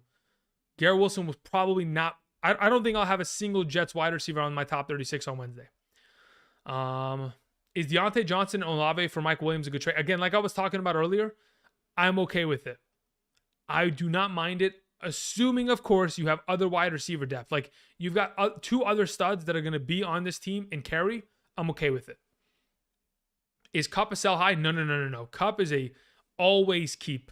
Garrett Wilson was probably not. I don't think I'll have a single Jets wide receiver on my top 36 on Wednesday. Is Deontay Johnson and Olave for Mike Williams a good trade? Again, like I was talking about earlier, I'm okay with it. I do not mind it, assuming, of course, you have other wide receiver depth. Like, you've got two other studs that are going to be on this team and carry. I'm okay with it. Is Cup a sell high? No. Cup is a always keep.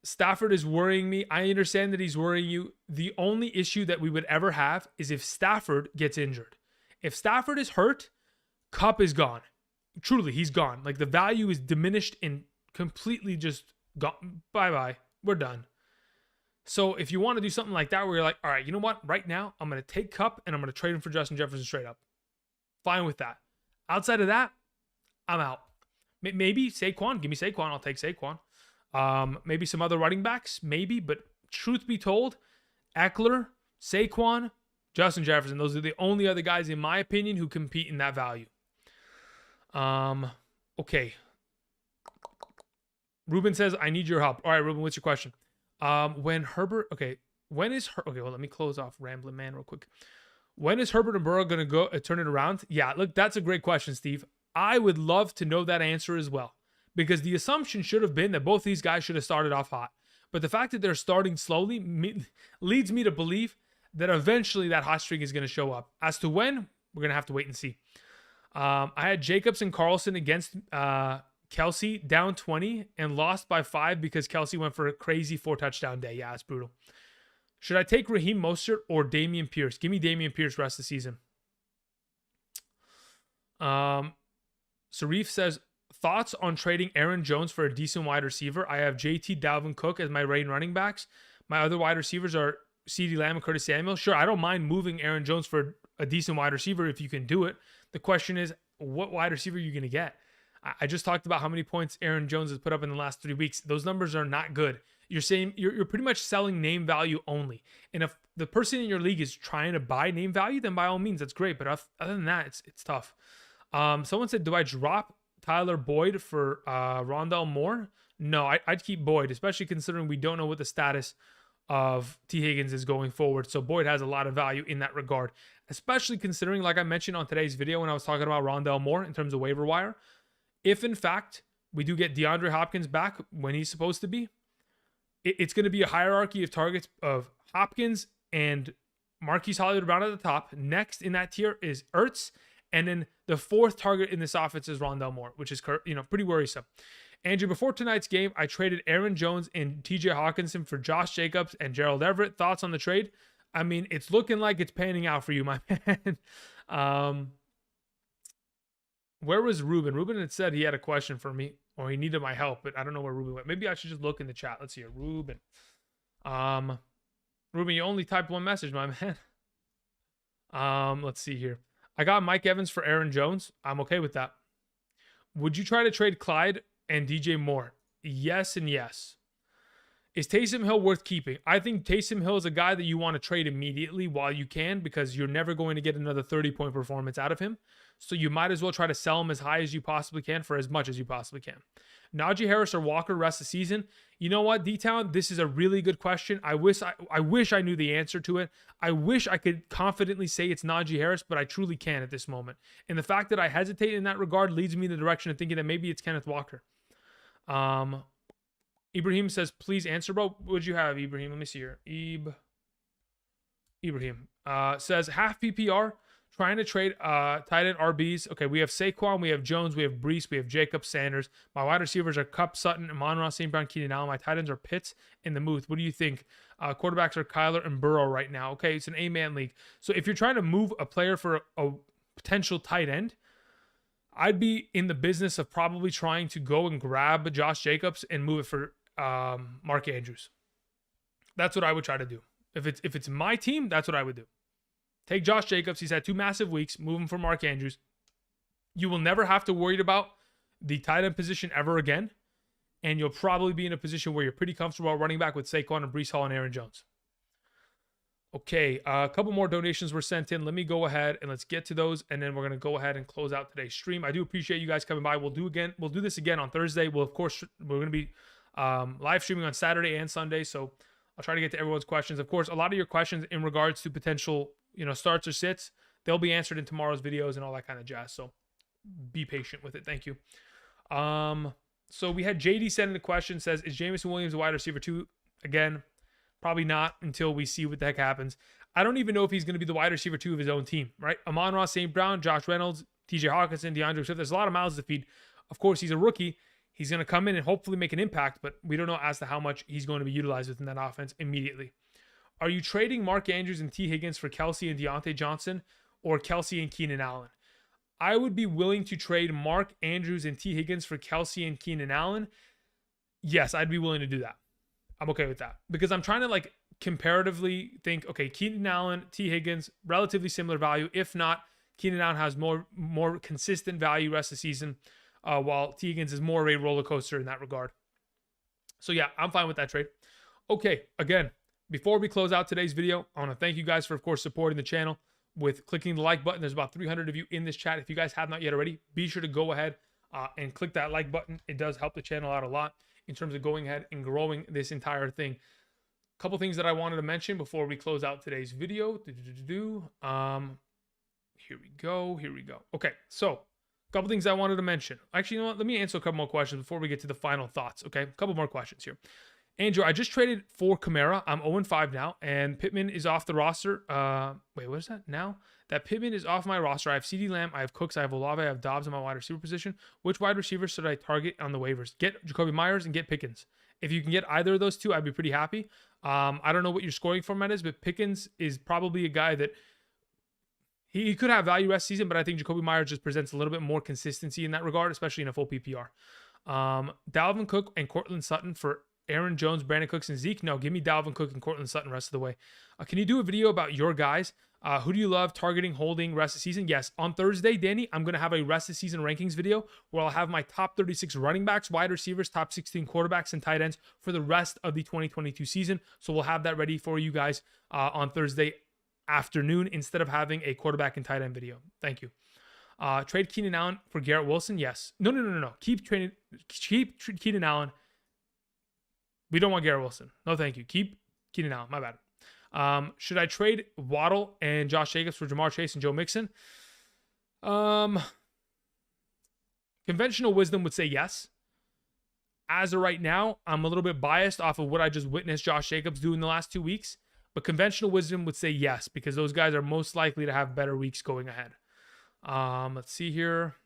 Stafford is worrying me. I understand that he's worrying you. The only issue that we would ever have is if Stafford gets injured. If Stafford is hurt, Cup is gone. Truly, he's gone. Like, the value is diminished and completely just gone. Bye-bye. We're done. So if you want to do something like that where you're like, all right, you know what? Right now, I'm going to take Cup and I'm going to trade him for Justin Jefferson straight up. Fine with that. Outside of that, I'm out. Maybe Saquon. Give me Saquon. I'll take Saquon. Maybe some other running backs. Maybe. But truth be told, Eckler, Saquon, Justin Jefferson. Those are the only other guys, in my opinion, who compete in that value. Okay. Ruben says, I need your help. All right, Ruben, what's your question? When Herbert, okay, when is okay, well, let me close off Rambling Man real quick. When is Herbert and Burrow going to go turn it around? Yeah, look, that's a great question, Steve. I would love to know that answer as well, because the assumption should have been that both these guys should have started off hot. But the fact that they're starting slowly leads me to believe that eventually that hot streak is going to show up. As to when, we're going to have to wait and see. I had Jacobs and Carlson against Kelsey down 20 and lost by 5 because Kelsey went for a crazy 4-touchdown day. Yeah, it's brutal. Should I take Raheem Mostert or Dameon Pierce? Give me Dameon Pierce rest of the season. Sarif says, thoughts on trading Aaron Jones for a decent wide receiver? I have JT, Dalvin Cook as my main running backs. My other wide receivers are CeeDee Lamb and Curtis Samuel. Sure, I don't mind moving Aaron Jones for a decent wide receiver if you can do it. The question is, what wide receiver are you going to get? I just talked about how many points Aaron Jones has put up in the last 3 weeks. Those numbers are not good. You're saying you're pretty much selling name value only. And if the person in your league is trying to buy name value, then by all means, that's great. But other than that, it's tough. Someone said, do I drop Tyler Boyd for Rondale Moore? No, I'd keep Boyd, especially considering we don't know what the status of T. Higgins is going forward. So Boyd has a lot of value in that regard, especially considering, like I mentioned on today's video when I was talking about Rondale Moore in terms of waiver wire, if in fact we do get DeAndre Hopkins back when he's supposed to be, it's going to be a hierarchy of targets of Hopkins and Marquise Hollywood-Brown at the top. Next in that tier is Ertz. And then the fourth target in this offense is Rondale Moore, which is pretty worrisome. Andrew, before tonight's game, I traded Aaron Jones and TJ Hawkinson for Josh Jacobs and Gerald Everett. Thoughts on the trade? I mean, it's looking like it's panning out for you, my man. Where was Ruben? Ruben had said he had a question for me, or he needed my help, but I don't know where Ruben went. Maybe I should just look in the chat. Let's see here. Ruben. Ruben, you only typed one message, my man. Let's see here. I got Mike Evans for Aaron Jones. I'm okay with that. Would you try to trade Clyde and DJ Moore? Yes and yes. Is Taysom Hill worth keeping? I think Taysom Hill is a guy that you want to trade immediately while you can, because you're never going to get another 30-point performance out of him. So you might as well try to sell him as high as you possibly can for as much as you possibly can. Najee Harris or Walker rest of the season? You know what, D-Town? This is a really good question. I wish I knew the answer to it. I wish I could confidently say it's Najee Harris, but I truly can't at this moment. And the fact that I hesitate in that regard leads me in the direction of thinking that maybe it's Kenneth Walker. Ibrahim says, please answer, bro. What'd you have, Ibrahim? Let me see here. Ibrahim says, half PPR, trying to trade tight end RBs. Okay, we have Saquon, we have Jones, we have Brees, we have Jacobs, Sanders. My wide receivers are Kupp, Sutton, Amon-Ra, St. Brown, Keenan Allen. My tight ends are Pitts and the Muth. What do you think? Quarterbacks are Kyler and Burrow right now. Okay, it's an 8-man league. So if you're trying to move a player for a potential tight end, I'd be in the business of probably trying to go and grab Josh Jacobs and move it for Mark Andrews. That's what I would try to do. If it's my team, that's what I would do. Take Josh Jacobs. He's had 2 massive weeks. Move him for Mark Andrews. You will never have to worry about the tight end position ever again. And you'll probably be in a position where you're pretty comfortable running back with Saquon and Brees Hall and Aaron Jones. Okay, a couple more donations were sent in. Let me go ahead and let's get to those, and then we're going to go ahead and close out today's stream. I do appreciate you guys coming by. We'll do this again on Thursday. We're going to be live streaming on Saturday and Sunday, so I'll try to get to everyone's questions. Of course, a lot of your questions in regards to potential, starts or sits, they'll be answered in tomorrow's videos and all that kind of jazz. So be patient with it. Thank you. So we had JD send in a question, says, is Jameson Williams a wide receiver 2? Again, probably not until we see what the heck happens. I don't even know if he's going to be the wide receiver 2 of his own team, right? Amon-Ra, St. Brown, Josh Reynolds, TJ Hawkinson, DeAndre Swift. There's a lot of mouths to feed. Of course, he's a rookie. He's going to come in and hopefully make an impact, but we don't know as to how much he's going to be utilized within that offense immediately. Are you trading Mark Andrews and T. Higgins for Kelsey and Deontay Johnson, or Kelsey and Keenan Allen? I would be willing to trade Mark Andrews and T. Higgins for Kelsey and Keenan Allen. Yes, I'd be willing to do that. I'm okay with that because I'm trying to like comparatively think, okay, Keenan Allen, T. Higgins, relatively similar value. If not, Keenan Allen has more consistent value rest of the season, while T. Higgins is more of a roller coaster in that regard. So yeah, I'm fine with that trade. Okay, again, before we close out today's video, I want to thank you guys for, of course, supporting the channel with clicking the like button. There's about 300 of you in this chat. If you guys have not yet already, be sure to go ahead and click that like button. It does help the channel out a lot in terms of going ahead and growing this entire thing. A couple things that I wanted to mention before we close out today's video. Here we go. Okay, so a couple things I wanted to mention. Actually, you know what? Let me answer a couple more questions before we get to the final thoughts, okay? A couple more questions here. Andrew, I just traded for Kamara. I'm 0-5 now, and Pittman is off the roster. Wait, what is that now? That Pittman is off my roster. I have CeeDee Lamb, I have Cooks, I have Olave, I have Dobbs in my wide receiver position. Which wide receivers should I target on the waivers? Get Jacoby Myers and get Pickens. If you can get either of those two, I'd be pretty happy. I don't know what your scoring format is, but Pickens is probably a guy that he could have value rest season, but I think Jacoby Myers just presents a little bit more consistency in that regard, especially in a full PPR. Dalvin Cook and Cortland Sutton for Aaron Jones, Brandon Cooks, and Zeke. No, give me Dalvin Cook and Cortland Sutton rest of the way. Can you do a video about your guys? Who do you love targeting, holding rest of the season? Yes. On Thursday, Danny, I'm going to have a rest of season rankings video where I'll have my top 36 running backs, wide receivers, top 16 quarterbacks, and tight ends for the rest of the 2022 season. So we'll have that ready for you guys on Thursday afternoon instead of having a quarterback and tight end video. Thank you. Trade Keenan Allen for Garrett Wilson? Yes. No. Keep Keenan Allen. We don't want Garrett Wilson. No, thank you. Keep Keenan Allen. My bad. Should I trade Waddle and Josh Jacobs for Jamar Chase and Joe Mixon? Conventional wisdom would say yes. As of right now, I'm a little bit biased off of what I just witnessed Josh Jacobs do in the last 2 weeks. But conventional wisdom would say yes, because those guys are most likely to have better weeks going ahead. Let's see here.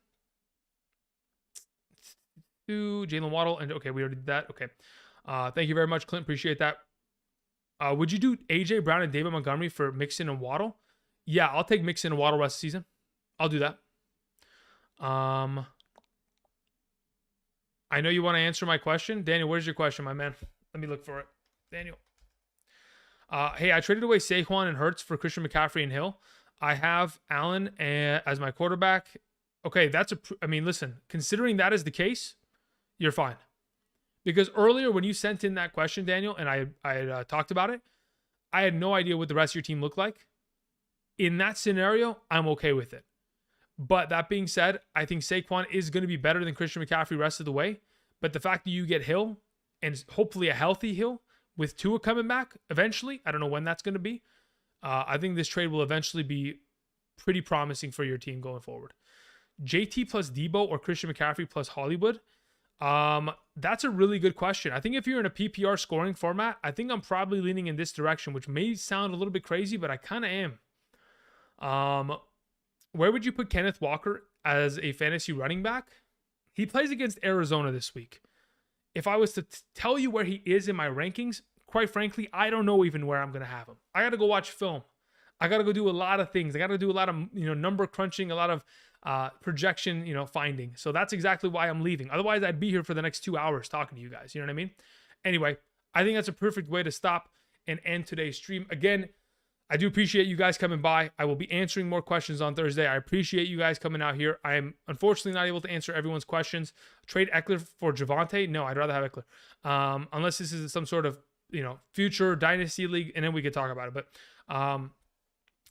Jalen Waddle. And okay, we already did that. Okay. Thank you very much, Clint. Appreciate that. Would you do AJ Brown and David Montgomery for Mixon and Waddle? Yeah, I'll take Mixon and Waddle rest of the season. I'll do that. I know you want to answer my question. Daniel, where's your question, my man? Let me look for it. Daniel. Hey, I traded away Saquon and Hurts for Christian McCaffrey and Hill. I have Allen as my quarterback. Okay, listen, considering that is the case, you're fine. Because earlier when you sent in that question, Daniel, and I talked about it, I had no idea what the rest of your team looked like. In that scenario, I'm okay with it. But that being said, I think Saquon is going to be better than Christian McCaffrey rest of the way. But the fact that you get Hill, and hopefully a healthy Hill, with Tua coming back eventually, I don't know when that's going to be. I think this trade will eventually be pretty promising for your team going forward. JT plus Debo or Christian McCaffrey plus Hollywood? That's a really good question. I think if you're in a PPR scoring format, I think I'm probably leaning in this direction, which may sound a little bit crazy, but I kind of am. Where would you put Kenneth Walker as a fantasy running back? He plays against Arizona this week. If I was to tell you where he is in my rankings, quite frankly, I don't know even where I'm going to have him. I got to go watch film. I got to go do a lot of things. I got to do a lot of, number crunching, a lot of projection, finding. So that's exactly why I'm leaving. Otherwise, I'd be here for the next 2 hours talking to you guys. You know what I mean? Anyway, I think that's a perfect way to stop and end today's stream. Again, I do appreciate you guys coming by. I will be answering more questions on Thursday. I appreciate you guys coming out here. I am unfortunately not able to answer everyone's questions. Trade Eckler for Javonte? No, I'd rather have Eckler. Unless this is some sort of, future dynasty league, and then we could talk about it. But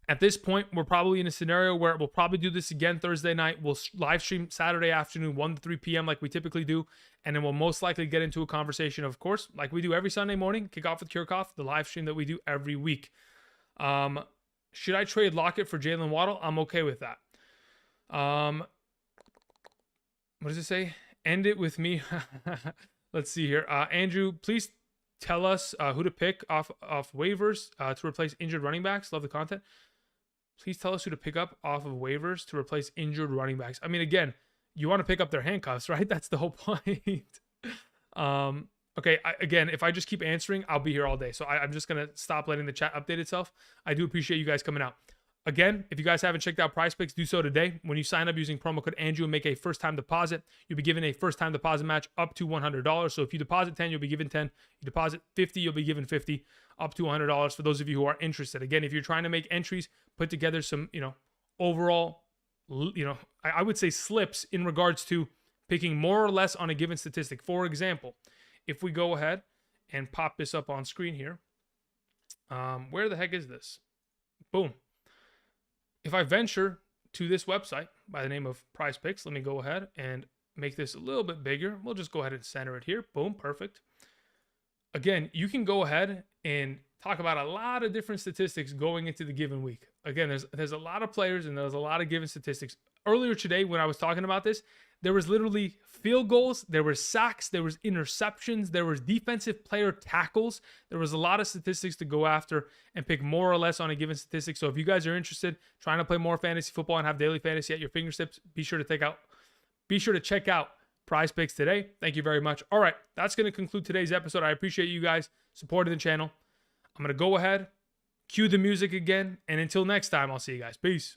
at this point, we're probably in a scenario where we'll probably do this again Thursday night. We'll live stream Saturday afternoon, 1 to 3 p.m. like we typically do. And then we'll most likely get into a conversation, of course, like we do every Sunday morning, kick off with Kirchhoff, the live stream that we do every week. Should I trade Lockett for Jalen Waddle? I'm okay with that. What does it say? End it with me. Let's see here. Andrew, please tell us who to pick off waivers to replace injured running backs. Love the content. Please tell us who to pick up off of waivers to replace injured running backs. I mean, again, you want to pick up their handcuffs, right? That's the whole point. Okay, again, if I just keep answering, I'll be here all day. So I'm just going to stop letting the chat update itself. I do appreciate you guys coming out. Again, if you guys haven't checked out PrizePicks, do so today. When you sign up using promo code Andrew and make a first-time deposit, you'll be given a first-time deposit match up to $100. So if you deposit 10, you'll be given 10. You deposit 50, you'll be given 50, up to $100 for those of you who are interested. Again, if you're trying to make entries, put together some, overall, I would say slips in regards to picking more or less on a given statistic. For example, if we go ahead and pop this up on screen here, where the heck is this? Boom. If I venture to this website by the name of PrizePicks, let me go ahead and make this a little bit bigger. We'll just go ahead and center it here. Boom, perfect. Again, you can go ahead and talk about a lot of different statistics going into the given week. Again, there's a lot of players and there's a lot of given statistics. Earlier today, when I was talking about this, there was literally field goals, there were sacks, there was interceptions, there was defensive player tackles. There was a lot of statistics to go after and pick more or less on a given statistic. So if you guys are interested, trying to play more fantasy football and have daily fantasy at your fingertips, be sure to check out PrizePicks today. Thank you very much. All right, that's going to conclude today's episode. I appreciate you guys supporting the channel. I'm going to go ahead, cue the music again, and until next time, I'll see you guys. Peace.